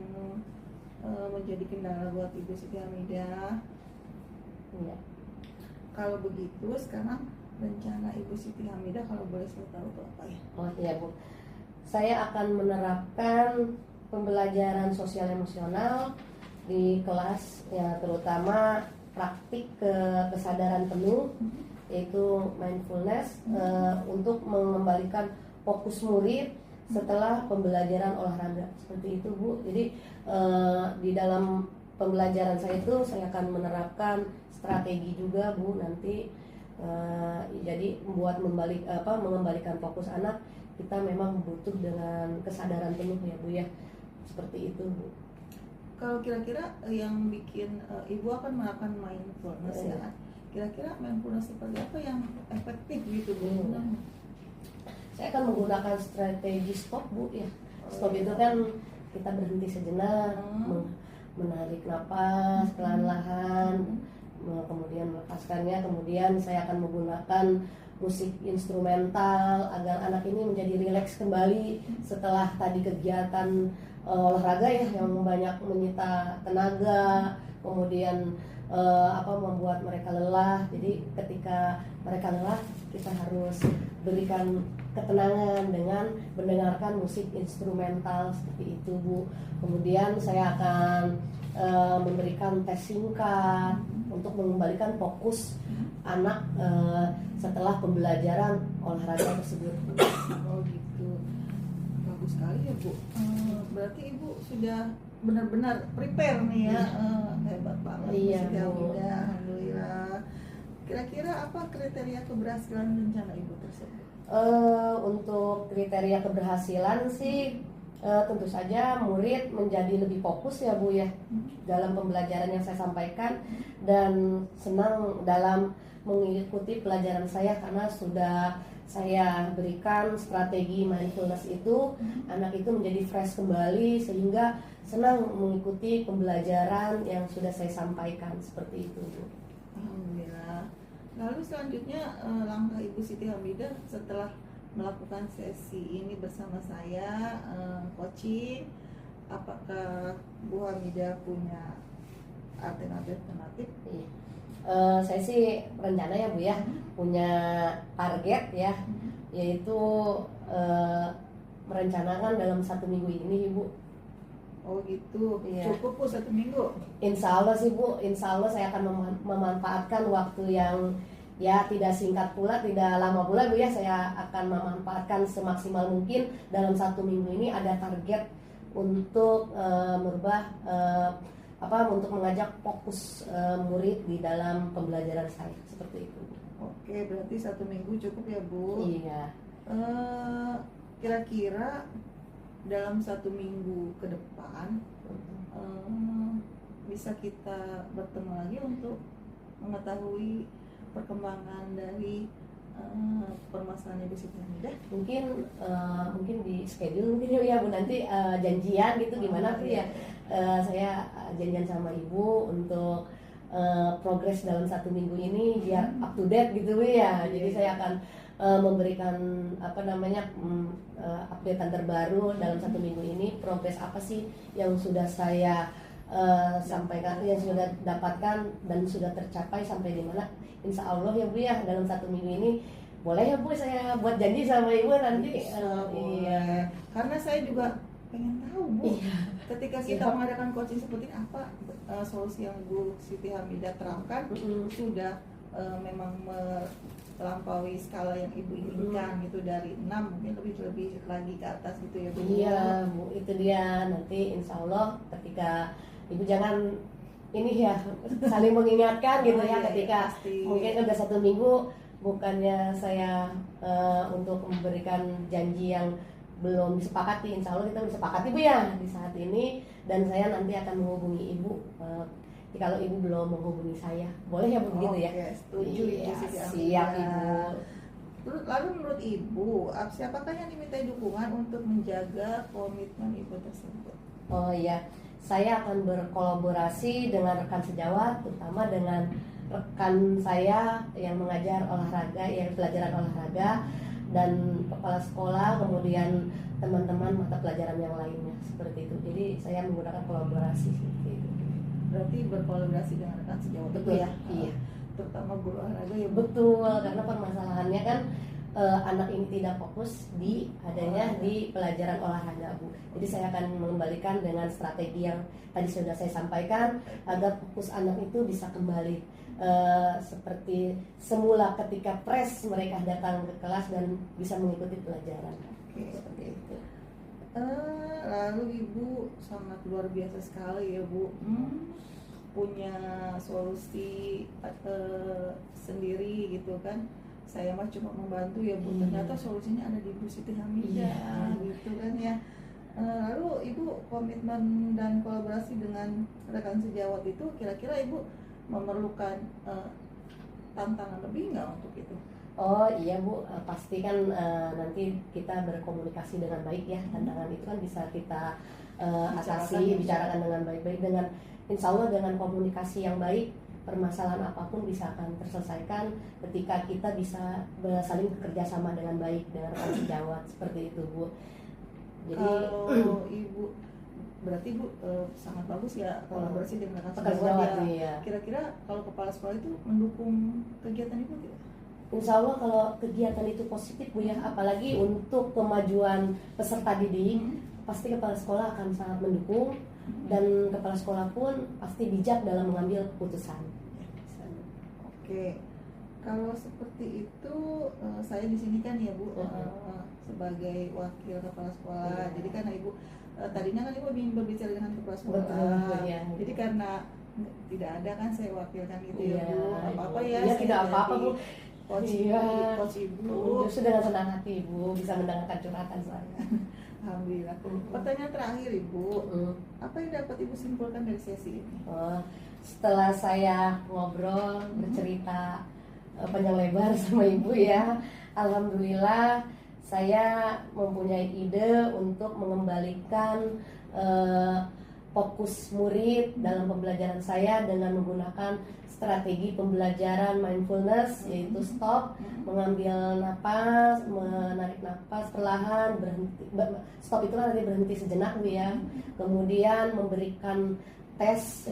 menjadi kendala buat Ibu Siti Hamidah. Iya. Kalau begitu sekarang rencana Ibu Siti Hamidah kalau boleh saya tahu itu apa ya? Oh iya Bu, saya akan menerapkan pembelajaran sosial emosional di kelas ya, terutama praktik kesadaran penuh yaitu mindfulness untuk mengembalikan fokus murid setelah pembelajaran olahraga seperti itu Bu. Jadi di dalam pembelajaran saya itu saya akan menerapkan strategi juga Bu nanti. Jadi mengembalikan fokus anak kita memang butuh dengan kesadaran penuh ya Bu ya, seperti itu Bu. Kalau kira-kira yang bikin Ibu akan melakukan mindfulness ya, kira-kira mindfulness seperti apa yang efektif gitu Bu? Saya akan menggunakan strategi stop Bu ya. Stop itu kan kita berhenti sejenak, menarik napas pelan-pelan, kemudian melepaskannya, kemudian saya akan menggunakan musik instrumental agar anak ini menjadi rileks kembali setelah tadi kegiatan olahraga ya yang banyak menyita tenaga, kemudian membuat mereka lelah. Jadi ketika mereka lelah kita harus berikan ketenangan dengan mendengarkan musik instrumental seperti itu Bu. Kemudian saya akan memberikan tes singkat untuk mengembalikan fokus anak setelah pembelajaran olahraga tersebut. Oh gitu, bagus sekali ya Bu. Berarti Ibu sudah benar-benar prepare nih ya, hebat banget. Iya Bu. Alhamdulillah. Kira-kira apa kriteria keberhasilan rencana Ibu tersebut? Untuk kriteria keberhasilan sih Tentu saja murid menjadi lebih fokus ya Bu ya dalam pembelajaran yang saya sampaikan, dan senang dalam mengikuti pelajaran saya karena sudah saya berikan strategi mindfulness itu, anak itu menjadi fresh kembali sehingga senang mengikuti pembelajaran yang sudah saya sampaikan seperti itu Bu. Alhamdulillah. Lalu selanjutnya langkah Ibu Siti Hamidah setelah melakukan sesi ini bersama saya, coaching, apakah Bu Hamidah punya alternatif? Iya. Saya sih rencana ya Bu ya, punya target ya, yaitu merencanakan dalam 1 minggu ini Ibu. Oh gitu, Iya. cukup Bu 1 minggu? Insya Allah sih Bu, insya Allah saya akan memanfaatkan waktu yang ya tidak singkat pula, tidak lama pula Bu ya. Saya akan memanfaatkan semaksimal mungkin dalam 1 minggu ini. Ada target untuk merubah untuk mengajak fokus murid di dalam pembelajaran saya seperti itu. Oke, berarti 1 minggu cukup ya Bu? Iya. Kira-kira dalam 1 minggu ke depan bisa kita bertemu lagi untuk mengetahui perkembangan dari permasalahan Ibu Siti Hamidah. Mungkin di schedule mungkin ya Bu, nanti janjian gitu gimana Bu ya. Saya janjian sama Ibu untuk progres dalam 1 minggu ini biar up to date gitu Bu ya. Jadi saya akan memberikan updatean terbaru dalam 1 minggu ini, progres apa sih yang sudah saya sampaikan, yang sudah dapatkan dan sudah tercapai sampai di mana. Insya Allah ya Bu ya, dalam 1 minggu ini boleh ya Bu saya buat janji sama Ibu nanti. Iya. Karena saya juga pengen tahu Bu, ketika kita Iya. mengadakan coaching seperti ini, apa solusi yang Bu Siti Hamidah terapkan sudah memang melampaui skala yang Ibu inginkan gitu, dari 6 mungkin lebih lagi ke atas gitu ya Bu. Iya Bu, itu dia. Nanti insya Allah ketika Ibu jangan ini ya saling mengingatkan gitu ya, ketika pasti. mungkin udah 1 minggu, bukannya saya untuk memberikan janji yang belum disepakati. Insya Allah kita disepakati Bu ya di saat ini, dan saya nanti akan menghubungi Ibu kalau Ibu belum menghubungi saya. Boleh ya Bu begitu ya? Setuju Ibu Iya, Siti Hamidah. siap Ibu. Lalu menurut Ibu, siapakah yang dimintai dukungan untuk menjaga komitmen Ibu tersebut? Oh iya, saya akan berkolaborasi dengan rekan sejawat, terutama dengan rekan saya yang mengajar olahraga, yang pelajaran olahraga, dan kepala sekolah, kemudian teman-teman mata pelajaran yang lainnya seperti itu. Jadi saya menggunakan kolaborasi seperti itu. Berarti berkolaborasi dengan rekan sejawat Betul ya? Iya. Terutama guru olahraga ya Bu? Betul, karena permasalahannya kan anak ini tidak fokus di adanya di pelajaran olahraga Bu. Jadi saya akan mengembalikan dengan strategi yang tadi sudah saya sampaikan agar fokus anak itu bisa kembali seperti semula ketika fresh mereka datang ke kelas dan bisa mengikuti pelajaran. Oke. Seperti itu. Lalu Ibu sangat luar biasa sekali ya Bu, punya solusi sendiri gitu kan. Saya mah cuma membantu ya Bu, ternyata solusinya ada di Bu Siti Hamidah gitu kan ya. Lalu Ibu komitmen dan kolaborasi dengan rekan sejawat itu, kira-kira Ibu memerlukan tantangan lebih nggak untuk itu? Oh iya Bu, pasti kan nanti kita berkomunikasi dengan baik ya. Tantangan itu kan bisa kita atasi, bicarakan dengan baik-baik, dengan insya Allah dengan komunikasi yang baik, permasalahan apapun bisa akan terselesaikan ketika kita bisa saling bekerja sama dengan baik dengan rekan sejawat seperti itu Bu. Jadi kalau Ibu berarti Bu sangat bagus ya kolaborasi dengan rekan sejawat sejawat, ya. iya. Kira-kira kalau kepala sekolah itu mendukung kegiatan Ibu tidak? Insya Allah kalau kegiatan itu positif Bu ya, apalagi untuk kemajuan peserta didik, pasti kepala sekolah akan sangat mendukung, dan kepala sekolah pun pasti bijak dalam mengambil keputusan. Oke, kalau seperti itu saya di sini kan ya Bu sebagai wakil kepala sekolah. Jadi karena Ibu tadinya kan Ibu ingin berbicara dengan kepala sekolah. Betul, ya. Jadi karena tidak ada kan saya wakilkan gitu ya Bu. Apa-apa ya. Ya saya tidak apa-apa jadi Bu. coach Iya. coach Ibu. Justru dengan senang hati Ibu bisa mendengarkan curhatan saya. Alhamdulillah. Pertanyaan terakhir Ibu, Mm. apa yang dapat Ibu simpulkan dari sesi ini? Oh, setelah saya ngobrol bercerita panjang lebar sama Ibu ya, alhamdulillah saya mempunyai ide untuk mengembalikan fokus murid dalam pembelajaran saya dengan menggunakan strategi pembelajaran mindfulness, yaitu stop, mengambil napas, menarik napas perlahan, berhenti. Stop itu artinya berhenti sejenak Bu ya. Kemudian memberikan tes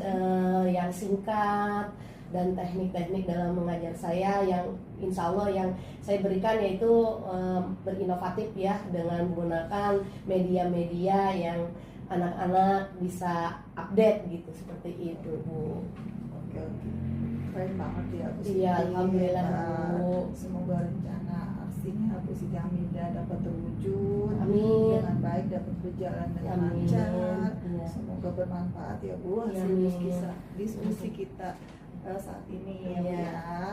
yang singkat dan teknik-teknik dalam mengajar saya yang insya Allah yang saya berikan yaitu berinovatif ya, dengan menggunakan media-media yang anak-anak bisa update gitu, seperti itu Bu. Oke, keren banget ya Bu Siti. Iya, alhamdulillah Bu. Semoga rencana aksinya Bu Siti Hamidah dapat terwujud Amin. dengan baik, dapat berjalan dengan Amin. lancar. Iya. Semoga bermanfaat ya Bu hasil Amin. diskusi kita saat ini ya Bu Iya. ya.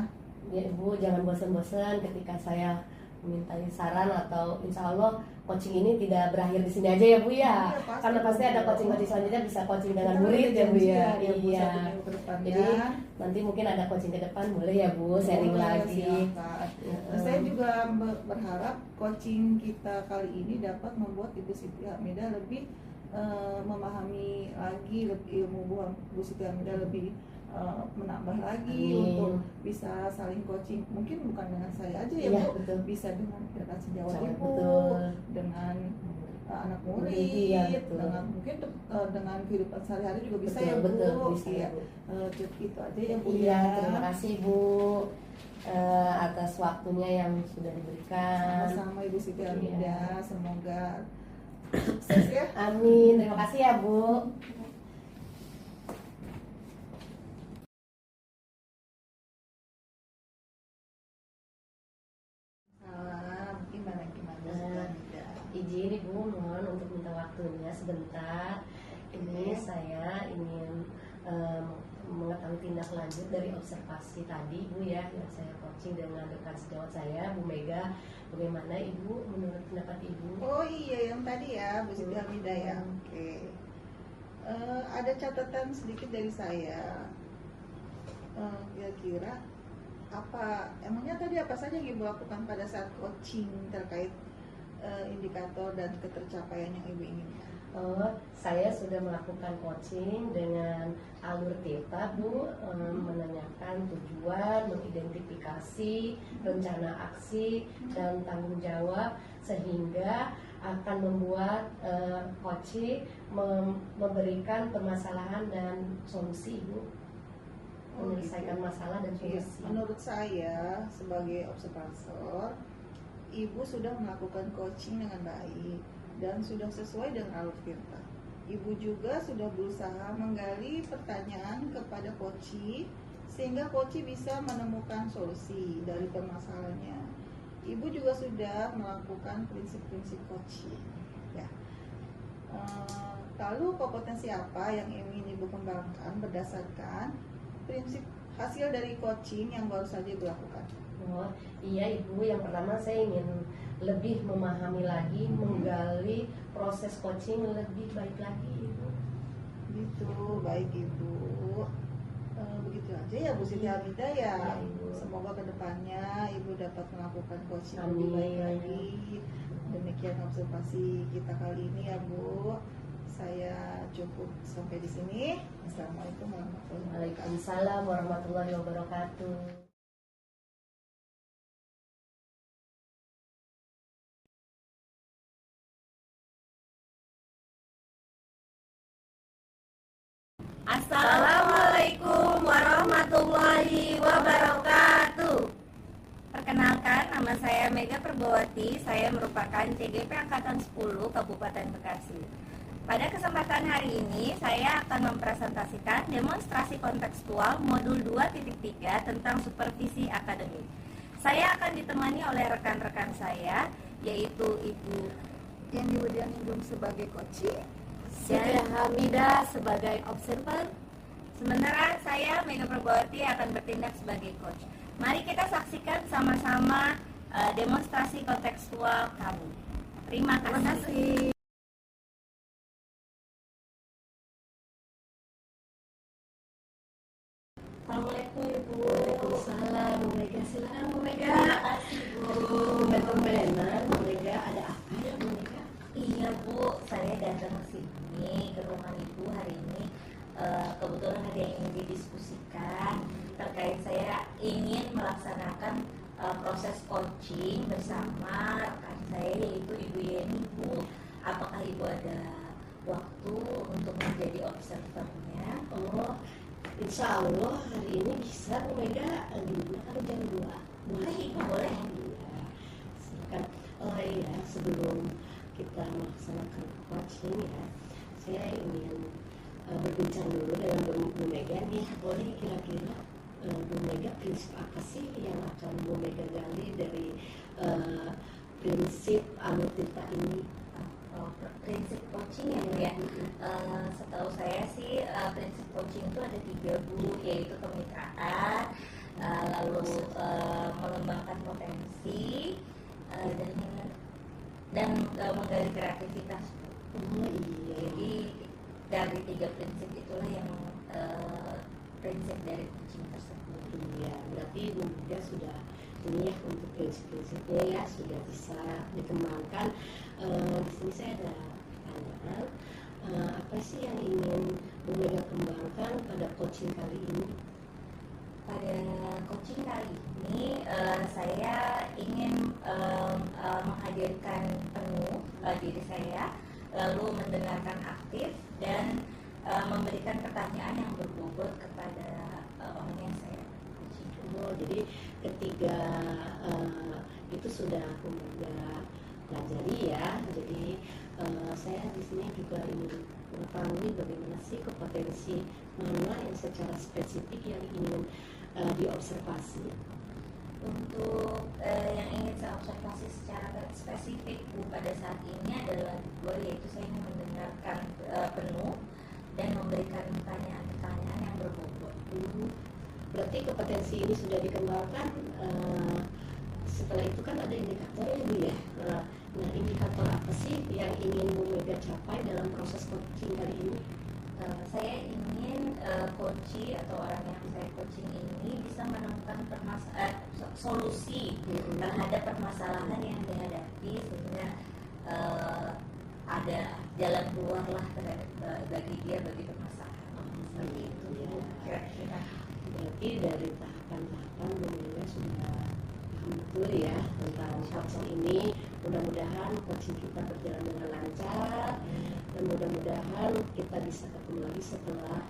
Ya Ibu jangan bosan-bosan ketika saya meminta saran, atau insya Allah coaching ini tidak berakhir di sini aja ya Bu ya. Iya, pasti, Karena pasti ada Bu. coaching-coaching selanjutnya, bisa coaching dengan Kita murid udah ya Bu ya. janjian ya, Bu, Iya. 1 minggu ke depan Jadi ya. nanti mungkin ada coaching ke depan, boleh ya Bu sharing Boleh, lagi. silakan. Ya. Saya juga berharap coaching kita kali ini dapat membuat Ibu Siti Hamidah lebih memahami lagi ilmu Bu Siti Hamidah, lebih menambah lagi Amin. untuk bisa saling coaching. Mungkin bukan dengan saya aja ya Iya, Bu, betul. bisa dengan rekan sejawat Sangat Ibu, betul. dengan anak murid, Iya, betul. dengan mungkin dengan kehidupan sehari-hari juga bisa Betul, ya Bu. betul, bisa Iya. ya, Bu. Itu aja ya Bu Iya, ya. terima kasih Bu atas waktunya yang sudah diberikan. Sama-sama Ibu Siti Iya. Hamidah, semoga sukses ya. Amin, terima kasih ya Bu. Salam, gimana Bu Siti Hamidah? Izin Ibu mohon untuk minta waktunya sebentar. Ini saya ingin mengetahui tindak lanjut dari observasi tadi Bu ya, yang saya coaching dengan rekan sejawat saya Bu Mega. Bagaimana Ibu menurut pendapat Ibu? Oh iya, yang tadi ya Bu Siti Hamidah ya. Oke. Ada catatan sedikit dari saya. Kira-kira emangnya tadi apa saja yang Ibu lakukan pada saat coaching terkait indikator dan ketercapaian yang Ibu inginkan? Saya sudah melakukan coaching dengan alur theta Bu, menanyakan tujuan, mengidentifikasi rencana aksi dan tanggung jawab, sehingga akan membuat coaching memberikan permasalahan dan solusi Bu, menyelesaikan masalah dan Iya, solusi. menurut saya sebagai observator, Ibu sudah melakukan coaching dengan baik dan sudah sesuai dengan alur Tirta. Ibu juga sudah berusaha menggali pertanyaan kepada coaching sehingga coaching bisa menemukan solusi dari permasalahannya. Ibu juga sudah melakukan prinsip-prinsip coaching. Ya. Lalu kompetensi apa yang ingin Ibu kembangkan berdasarkan prinsip hasil dari coaching yang baru saja Ibu lakukan? Oh, iya Ibu, yang pertama saya ingin lebih memahami lagi, menggali proses coaching lebih baik lagi Ibu. Gitu, baik Ibu. Begitu aja ya Bu Siti Hamidah ya. Ya, Ibu. Semoga kedepannya Ibu dapat melakukan coaching Amin. lebih baik lagi. Demikian observasi kita kali ini ya Bu. Saya cukup sampai di sini. Assalamualaikum warahmatullahi wabarakatuh. Waalaikumsalam warahmatullahi wabarakatuh. Assalamualaikum warahmatullahi wabarakatuh. Perkenalkan, nama saya Mega Perbawati. Saya merupakan CGP Angkatan 10 Kabupaten Bekasi. Pada kesempatan hari ini, saya akan mempresentasikan demonstrasi kontekstual modul 2.3 tentang supervisi akademik. Saya akan ditemani oleh rekan-rekan saya, yaitu Ibu Yang kemudian Ibu sebagai coaching. Siti Hamidah sebagai observer. Sementara saya, Mega Perbawati, akan bertindak sebagai coach. Mari kita saksikan sama-sama demonstrasi kontekstual kamu. Terima kasih. Assalamualaikum Ibu. Waalaikumsalam Bu Mega. Silakan Bu Mega. Tumben-tumbenan Bu Mega, ada apa ya Bu Mega? Iya Bu, saya datang ke sini ke rumah Ibu hari ini. Kebetulan ada yang ingin didiskusikan terkait saya ingin melaksanakan proses coaching bersama rekan saya yaitu Ibu Yeni Bu. Apakah Ibu ada waktu untuk menjadi observernya? Oh, insya Allah hari ini bisa Bu Mega. Gimana kalau jam 2? Boleh Ibu, boleh. Iya. Silakan. Oh iya, sebelum kita melaksanakan coaching ya, saya ingin berbincang dulu dengan Bu Mega nih. Boleh kira-kira Bu Mega prinsip apa sih yang akan Bu Mega gali dari prinsip Anutirta ini? Prinsip coaching ya Bu ya. Setahu saya sih prinsip coaching itu ada 3 Bu, yaitu kemitraan, lalu mengembangkan potensi, dan menggali kreativitas. Oh iya. Jadi dari 3 prinsip itulah yang prinsip dari coaching tersebut. Iya, berarti Bu Mega sudah ini ya untuk prinsip-prinsipnya ya sudah bisa dikembangkan. Di sini saya ada pertanyaan, apa sih yang ingin Bu Mega kembangkan pada coaching kali ini? Pada coaching kali ini saya ingin menghadirkan penuh diri saya, lalu mendengarkan aktif dan memberikan pertanyaan yang berbobot kepada orang yang saya coaching. Oh, jadi ketiga itu sudah Bu Mega pelajari ya. Jadi saya di sini juga ingin mengetahui bagaimana sih kompetensi mana yang secara spesifik yang ingin diobservasi. Untuk yang ingin saya observasi secara spesifik Bu pada saat ini adalah 2, yaitu saya ingin mendengarkan penuh dan memberikan pertanyaan-pertanyaan yang berbobot. Berarti kompetensi ini sudah dikembangkan. Setelah itu kan ada indikatornya Bu ya. Nah, indikator apa sih yang ingin Bu Mega capai dalam proses coaching kali ini? Saya ingin coachee atau orang yang saya coaching ini bisa menemukan solusi terhadap permasalahan yang dihadapi, sehingga ada jalan keluar lah bagi dia, bagi permasalahan seperti itu ya. Kira-kira Berarti dari tahapan-tahapan Bu Mega sudah paham betul ya tentang coaching ini. Mudah-mudahan coaching kita berjalan dengan lancar dan mudah-mudahan kita bisa ketemu lagi setelah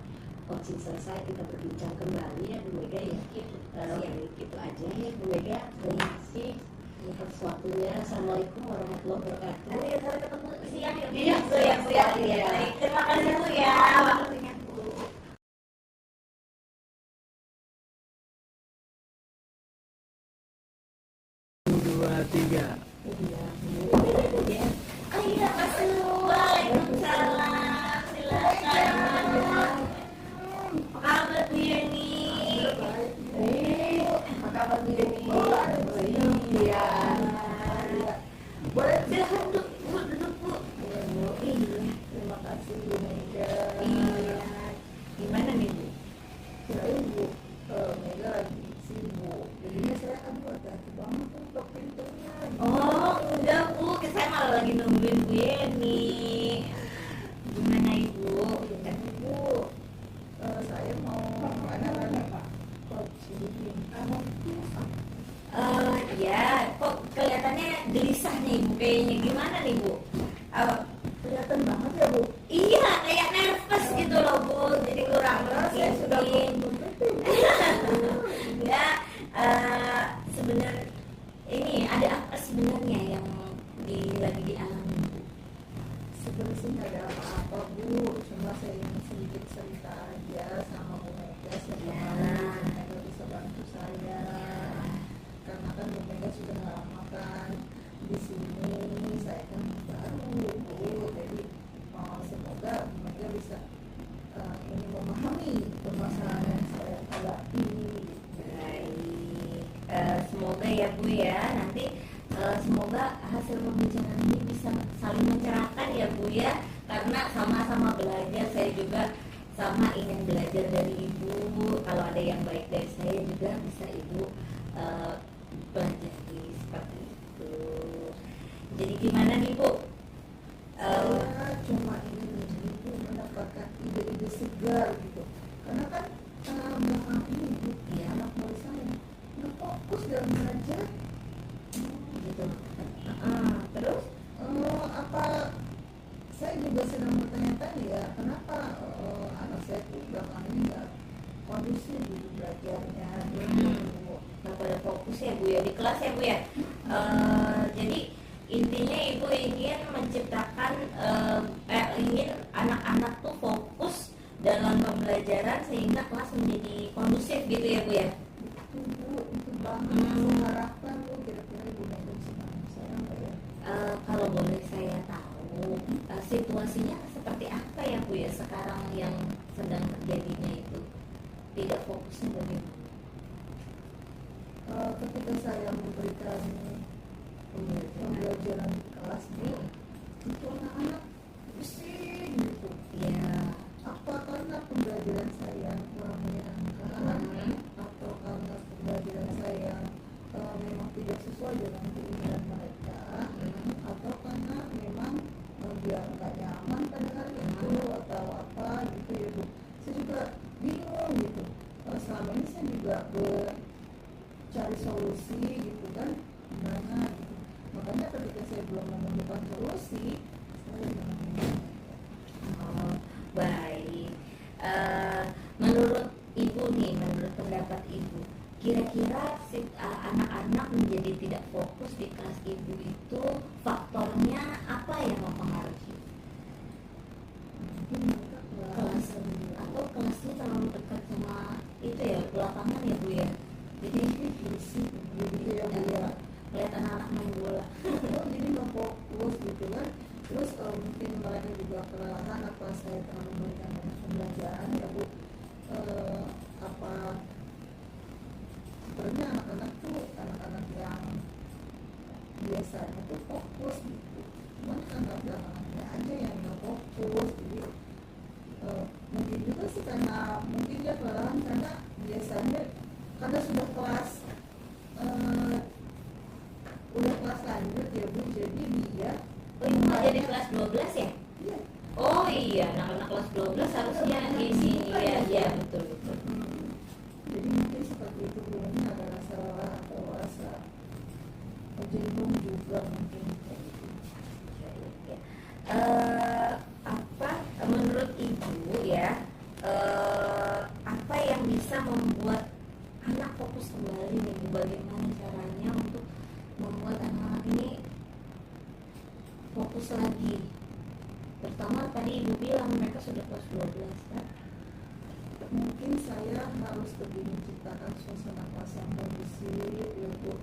coaching selesai, kita berbincang kembali ya Bu Mega ya. Itu aja ya Bu Mega. Terima kasih atas waktunya. Assalamualaikum warahmatullahi wabarakatuh. nanti kita ketemu siang ya Bu. Iya, siap. Iya. Terima kasih Bu ya waktunya Bu. 2, 3. Iya, masuk. Waalaikumsalam. Silakan. Apa kabar Bu Yeni? Apa kabar Bu Yeni? Iya. Boleh silahkan duduk Bu. Iya. Terima kasih Bu Mega. Iya. Gimana nih Bu? Kirain Bu Mega lagi sibuk. Jadinya saya kan hati-hati banget untuk pintunya. Oh, enggak Bu, saya malah lagi nungguin Bu Yeni. Gimana Ibu? Ibu, saya mau anak-anak coaching anak Ya, kok kelihatannya gelisah nih Bu kayaknya. Gimana nih Bu? kelihatan banget ya Bu. Iya, kayak nervous gitu loh Bu. Jadi kurang Saya sudah mungkin. Ya, sebenarnya ini ada apa sebenarnya yang lagi dialami Bu? sebenarnya sih nggak ada apa-apa Bu, cuma saya ingin sedikit cerita aja sama Bu Mega supaya Bu Mega bisa bantu saya, karena kan Bu Mega sudah lama kan di sini, saya kan baru Bu, jadi semoga Bu Mega bisa ini memahami permasalahan yang saya hadapi. Baik. Bu ya. Nanti semoga hasil pembicaraan ini bisa saling mencerahkan ya Bu ya, karena sama-sama belajar. Saya juga sama ingin belajar dari Ibu. Kalau ada yang baik dari saya juga bisa Ibu pelajari seperti itu. Jadi gimana nih Bu? Saya cuma ingin itu mendapatkan ide-ide segar gitu, karena kan belakang ini Bu, Iya. anak murid saya nggak fokus dalam belajar. Gitu. Terus? Apa saya juga sedang bertanya-tanya ya, kenapa anak saya tuh belakang ini nggak kondusif gitu belajarnya gitu. Nggak pada fokus ya Bu ya di kelas ya Bu ya. Jadi intinya Ibu ingin menciptakan ingin anak-anak tuh fokus dalam pembelajaran sehingga kelas menjadi kondusif gitu ya Bu ya. Itu Bu, itu banget saya harapkan Bu, kira-kira Ibu Mega bisa bantu saya nggak ya? Kalau boleh saya tahu situasinya seperti apa ya Bu ya sekarang yang sedang terjadinya itu, tidak fokusnya bagaimana? Ketika saya memberikan pembelajaran di kelas Bu, itu anak-anak pusing gitu. Ya. Apa karena pembelajaran saya kurang menyenangkan, atau karena pembelajaran saya memang tidak sesuai dengan keinginan mereka, atau karena memang dia nggak nyaman pada hari itu, atau apa gitu ya Bu. Saya juga bingung gitu. Selama ini saya juga cari solusi gitu kan, gimana gitu. Makanya ketika saya belum menemukan solusi, saya bilang Oh, baik. Menurut Ibu nih, menurut pendapat Ibu, kira-kira anak-anak menjadi tidak fokus di kelas Ibu itu faktornya apa yang mempengaruhi? mungkin mereka Kelas atau kelasnya terlalu dekat sama itu ya lapangan ya Bu ya. Jadi fisik gitu ya Bu ya. lihat anak-anak main bola. Jadi nggak fokus gitu kan. Terus mungkin mereka juga kelelahan, apa saya terlalu memberikan banyak pembelajaran ya Bu. Apa sebenarnya anak-anak tuh anak-anak yang biasanya tuh fokus gitu, cuman karena belakangnya aja yang nggak fokus. Jadi mungkin juga sih karena mungkin dia kelelahan karena biasanya karena sudah kelas lanjut ya Bu, jadi dia Oh, Ibu mau jadi kelas 12 ya? iya. Oh iya, anak-anak kelas 12 harusnya di sini ya. Iya, betul betul. Jadi mungkin seperti itu Bu, ini ada rasa lelah atau rasa jenuh juga mungkin kayak gitu. Apa menurut Ibu ya, apa yang bisa membuat anak fokus kembali nih Bu? Bagaimana caranya untuk membuat anak-anak ini fokus lagi? Pertama tadi Ibu bilang mereka sudah kelas 12 kan? Mungkin saya harus lebih menciptakan suasana kelas yang kondusif yaitu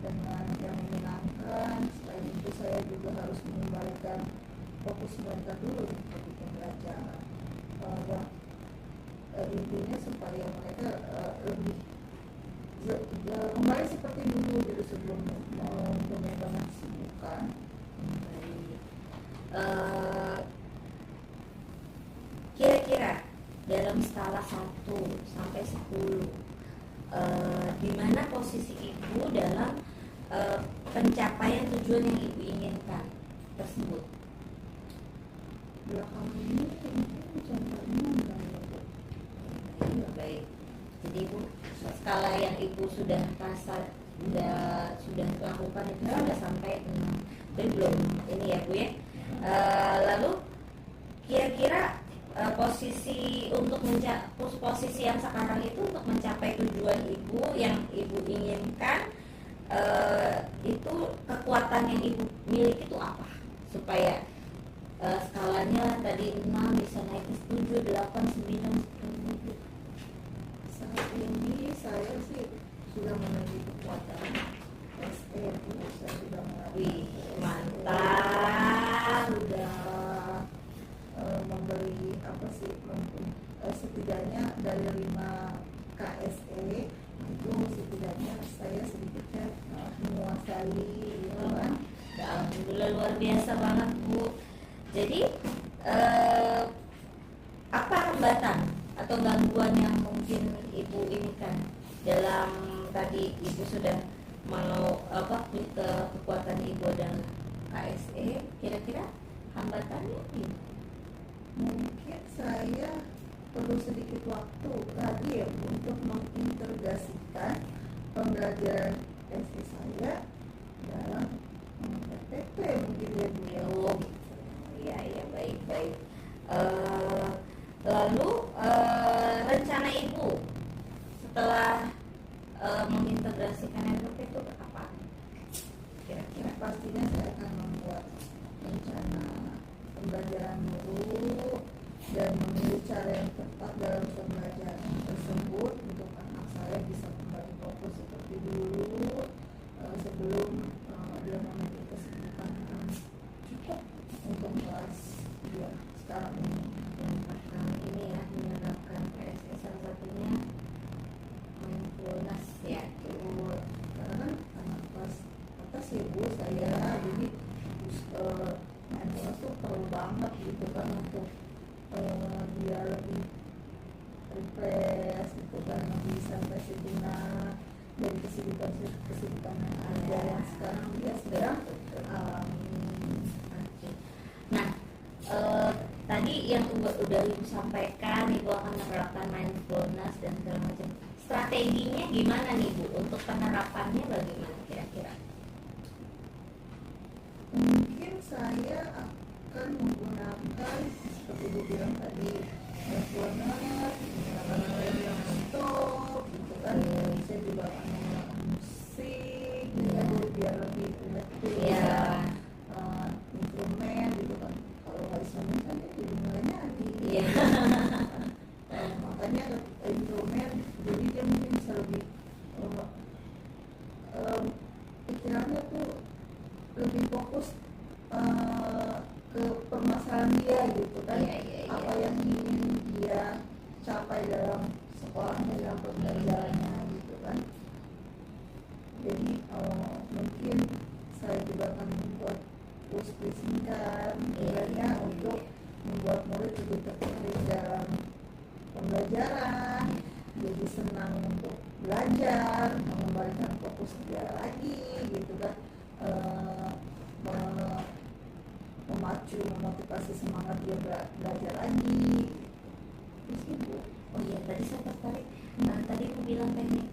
dengan yang menyenangkan. Selain itu saya juga harus mengembalikan fokus mereka dulu di pembelajaran. Intinya supaya mereka lebih kembali seperti dulu gitu sebelum mempunyai banyak kesibukan. Kira-kira dalam skala 1 sampai 10 di mana posisi Ibu dalam pencapaian tujuan yang Ibu inginkan tersebut? Belakang ini mungkin contohnya Baik. Jadi Ibu skala yang Ibu sudah rasa sudah lakukan itu sudah sampai 6. Tapi belum ini ya Bu ya. Lalu kira-kira posisi untuk posisi yang sekarang itu untuk mencapai tujuan Ibu yang Ibu inginkan, itu kekuatan yang Ibu miliki itu apa supaya skalanya tadi 6 bisa naik ke 7, 8, 9 gitu. saat ini saya sih sudah memiliki kekuatan SE, saya sudah Wih, mantap. sudah memberi apa sih setidaknya dari 5 KSE itu setidaknya saya sedikitnya menguasai gitu kan. Alhamdulillah luar biasa banget Bu. Jadi apa hambatan atau gangguan yang mungkin Ibu ini kan dalam tadi Ibu sudah mau ke kekuatan Ibu dan KSE, kira-kira hambatannya ini? Mungkin saya perlu sedikit waktu lagi ya untuk mengintegrasikan pembelajaran SE saya dalam PTP mungkin ya Bu ya. Oh, iya baik. Lalu rencana Ibu setelah mengintegrasikan NLP itu apa? Kira-kira Pastinya saya akan membuat rencana pembelajaran dulu dan memilih cara yang tepat dalam pembelajaran tersebut untuk anak saya bisa kembali fokus seperti dulu sebelum dia memiliki kesibukan yang cukup untuk kelas dia sekarang ini. ini ya menerapkan PSE salah satunya mindfulness ya Bu. Karena kan anak kelas atas ya Bu saya jadi mindfulness tuh perlu banget gitu kan untuk dia lebih refresh gitu kan, lebih santai sejenak dari kesibukan yang ada yang sekarang dia sedang alami. Nah, tadi yang udah Ibu sampaikan, Ibu akan menerapkan mindfulness dan segala macam. Strateginya gimana nih Bu? Untuk penerapannya bagaimana kira-kira? Mungkin saya akan menggunakan seperti Ibu bilang tadi mindfulness, menggunakan yang stop gitu kan. Saya juga akan menggunakan musik biar lebih relatif Iya. instrumen gitu kan. Kalau nggak instrumen kan jadi mulainya Iya. makanya instrumen jadi dia mungkin bisa lebih pikirannya tuh lebih fokus ke permasalahan dia gitu kan. Iya. Apa yang ingin dia capai dalam sekolahnya, dalam pembelajarannya gitu kan. Jadi mungkin saya juga akan membuat push singkat misalnya untuk membuat murid lebih tertarik dalam pembelajaran, jadi senang untuk belajar, mengembalikan fokus dia lagi gitu kan. Memacu, memotivasi semangat dia belajar lagi. Terus Ibu, Oh iya, tadi saya tertarik. Nah, tadi Ibu bilang teknik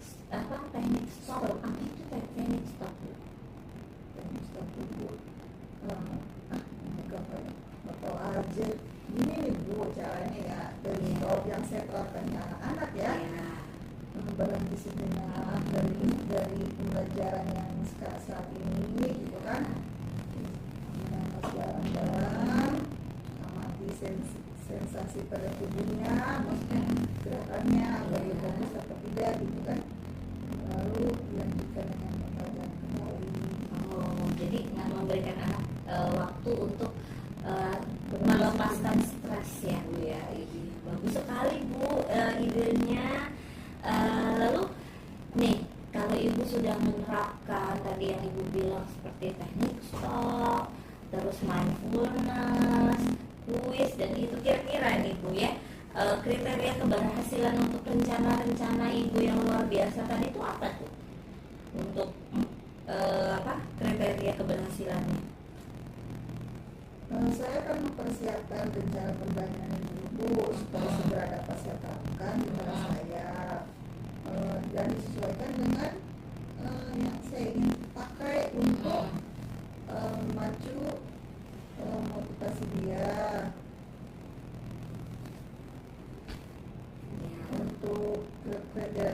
stop. Apa itu teknik stop Bu? Ustaz Ibu, nggak tahu aja. Gini nih Bu caranya ya, dari stop yang saya terapkan ke anak-anak ya. Iya. Berhenti sejenak dari pembelajaran yang saat ini gitu kan. Jalan-jalan, amati sensasi pada tubuhnya, maksudnya gerakannya agar dia fokus atau tidak gitu kan. Lalu dilanjutkan dengan pembelajaran kembali. Oh, jadi nggak memberikan anak waktu untuk melepaskan stres ya Bu ya. Bagus sekali Bu idenya. Lalu nih, kalau Ibu sudah menerapkan tadi yang Ibu bilang seperti teknik stop, terus mindfulness, kuis dan itu, kira-kira nih Bu ya, kriteria keberhasilan untuk rencana-rencana Ibu yang luar biasa tadi itu apa tuh? Untuk kriteria keberhasilannya? Saya akan mempersiapkan rencana pembelajaran Ibu supaya segera dapat saya terapkan di kelas saya dan disesuaikan dengan yang saya ingin pakai untuk memacu motivasi dia. Untuk kriteria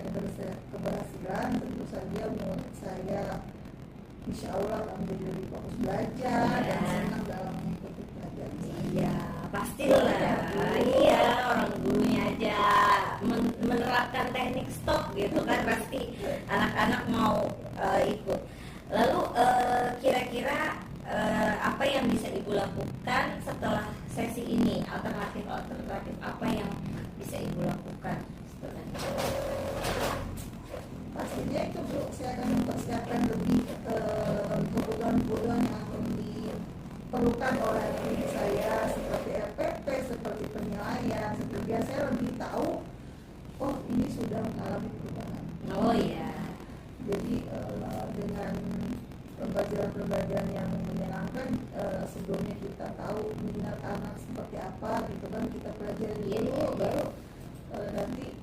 keberhasilan tentu saja menurut saya insya Allah akan menjadi lebih fokus belajar dan senang dalam mengikuti pelajaran saya. Iya, pastilah. Iya, orang gurunya aja menerapkan teknik stop gitu kan, pasti anak-anak mau ikut. Lalu kira-kira apa yang bisa Ibu lakukan setelah sesi ini? Alternatif apa yang bisa Ibu lakukan setelah ini? pastinya itu Bu, saya akan mempersiapkan lebih kebutuhan-kebutuhan yang akan diperlukan oleh diri saya seperti RPP, seperti penilaian, seperti biar saya lebih tahu, oh ini sudah mengalami perubahan. Oh iya. Jadi dengan pembelajaran-pembelajaran yang menyenangkan, sebelumnya kita tahu minat anak seperti apa gitu kan, kita pelajari dulu, baru nanti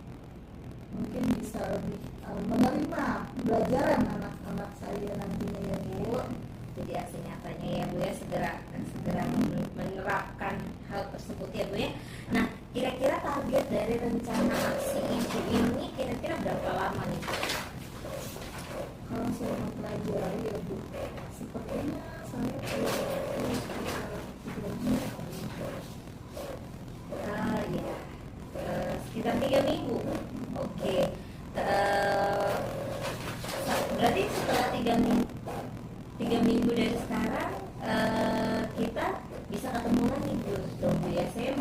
mungkin bisa lebih menerima pembelajaran anak-anak saya nantinya ya Bu. Jadi aksi nyatanya ya Bu ya, segera menerapkan hal tersebut ya Bu ya. Nah, kira-kira target dari rencana aksi Ibu ini kira-kira berapa lama nih? Kalau saya mempelajari ya Bu, sepertinya saya perlu sekitar 3 minggu. Ya, sekitar 3 minggu. Oke. Berarti setelah 3 minggu dari sekarang kita bisa ketemu lagi Bu dong Bu ya. Saya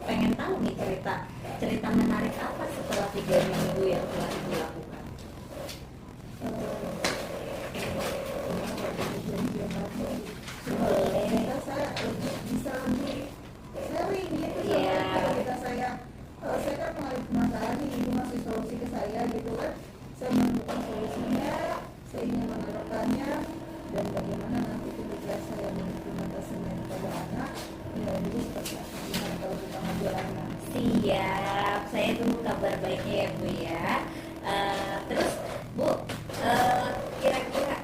pengen tahu nih cerita menarik apa setelah 3 minggu yang telah Ibu lakukan. Sehingga saya bisa lebih sharing gitu sama kita saya kan mengalami permasalahan ini, Ibu ngasih solusi ke saya gitu kan, saya menemukan solusinya, saya ingin menerapkannya, dan bagaimana nanti ketika saya mengimplementasinya kepada anak, ya Ibu seperti apa gimana kalau kita menjalannya. Siap, saya tunggu kabar baiknya ya Bu ya. Terus Bu, kira-kira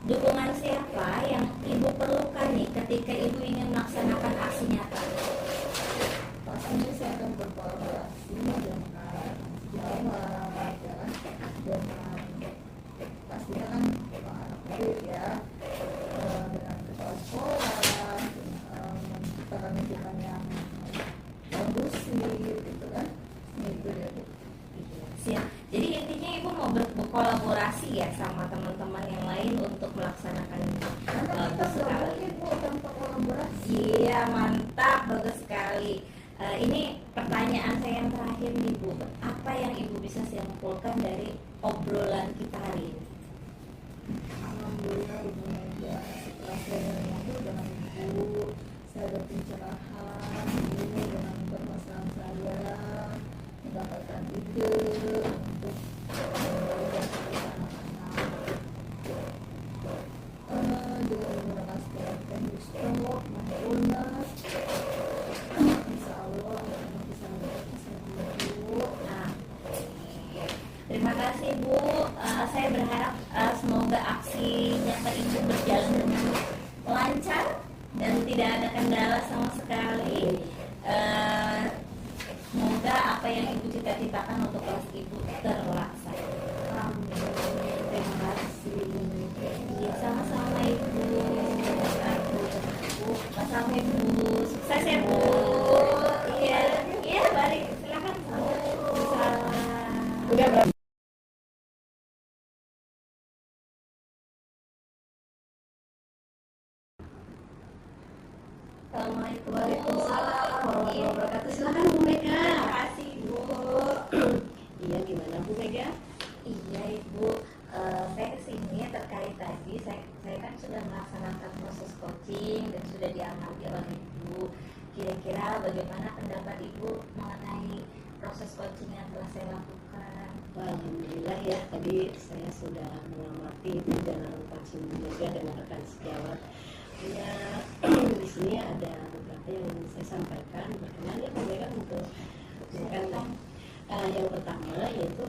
dukungan siapa yang Ibu perlukan nih ketika Ibu ingin melaksanakan aksi nyata? Pastinya saya akan berkolaborasi dengan sejawat ya kan, dan pastinya kan anak murid ya, dengan kepala sekolah, menciptakan lingkungan yang kondusif gitu kan, itu ya Bu. Siap. Jadi intinya Ibu mau berkolaborasi ya sama teman-teman yang lain untuk melaksanakan Karena kita sudah mungkin Bu tanpa kolaborasi. Iya, mantap, bagus sekali. Ini pertanyaan saya yang terakhir nih Bu. Apa yang Ibu bisa simpulkan dari obrolan kita hari ini? Alhamdulillah Ibu Mega, setelah saya ngobrol dengan Ibu, saya ada pencerahan Ibu dengan permasalahan saya, mendapatkan ide untuk anak-anak dengan menggunakan strategi Gusto, mindfulness. Insya Allah anak bisa mendapat Ibu. Terima kasih Bu. Saya berharap semoga aksi nyata Ibu berjalan dengan lancar dan tidak ada kendala sama sekali. Semoga apa yang Ibu cita-citakan untuk kelas Ibu terlaksana. Amin. Terima kasih. Iya, sama-sama Ibu. Sama Ibu. Sukses ya Bu. Iya, iya balik. Silakan Bu. Salam. Udah berapa? Assalamualaikum. Waalaikumsalam warahmatullahi wabarakatuh. Silakan Bu Mega. Terima kasih Bu. Iya, gimana Bu Mega? Iya Ibu, saya kesini terkait tadi saya kan sudah melaksanakan proses coaching dan sudah diamati oleh Ibu. Kira-kira bagaimana pendapat Ibu mengenai proses coaching yang telah saya lakukan? Alhamdulillah ya, tadi saya sudah mengamati perjalanan coaching Bu Mega dengan rekan sejawat. Ya, di sini ada beberapa yang ingin saya sampaikan berkenan ya Bu Mega untuk menyampaikan. Yang pertama yaitu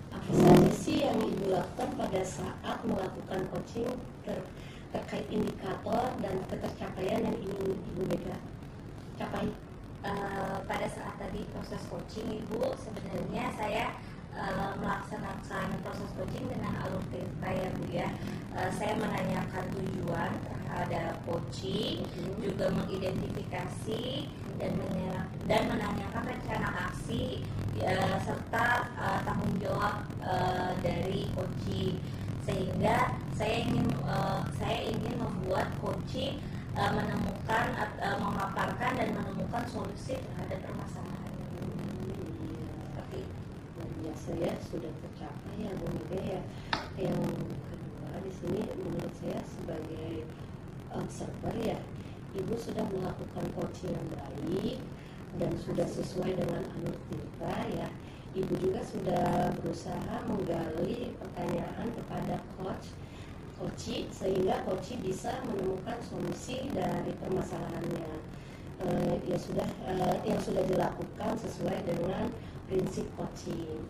apa saja sih yang Ibu lakukan pada saat melakukan coaching terkait indikator dan ketercapaian yang ingin Ibu Mega capai? Pada saat tadi proses coaching Ibu, sebenarnya saya melaksanakan proses coaching dengan alur cerita ya Bu ya. Saya menanyakan tujuan terhadap coaching, juga mengidentifikasi dan menanyakan rencana aksi serta tanggung jawab dari coaching, sehingga saya ingin membuat coaching memaparkan dan menemukan solusi terhadap permasalahan. ya saya sudah tercapai ya Bu Mega ya. Yang kedua di sini menurut saya sebagai observer ya, Ibu sudah melakukan coaching yang baik dan sudah sesuai dengan alur tinta ya. Ibu juga sudah berusaha menggali pertanyaan kepada coach sehingga coach bisa menemukan solusi dari permasalahannya. Yang sudah dilakukan sesuai dengan prinsip coaching.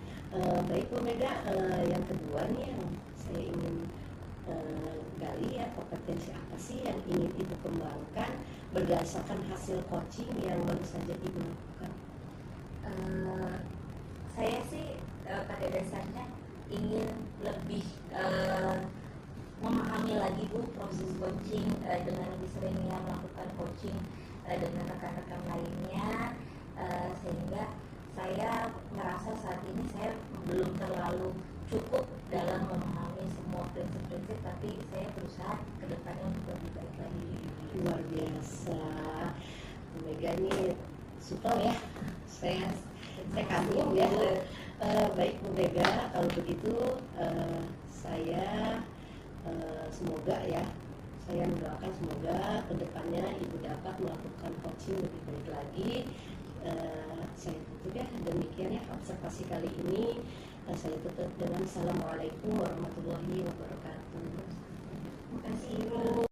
Baik Bu Mega, yang kedua nih yang saya ingin gali ya, kompetensi apa sih yang ingin Ibu kembangkan berdasarkan hasil coaching yang baru saja Ibu lakukan? Saya sih pada dasarnya ingin lebih memahami lagi Bu proses coaching, dengan lebih seringnya melakukan coaching dengan rekan-rekan lainnya, sehingga saya merasa saat ini saya belum terlalu cukup dalam memahami semua prinsip-prinsip, tapi saya berusaha ke depannya untuk lebih baik lagi. Luar biasa, Bu Mega ini super ya, saya kagum ya. Baik Bu Mega, kalau begitu saya semoga ya, saya mendoakan semoga kedepannya Ibu dapat melakukan coaching lebih baik lagi. Saya tutup ya, demikian ya observasi kali ini. Saya tutup dengan Assalamualaikum warahmatullahi wabarakatuh. Terima kasih Ibu.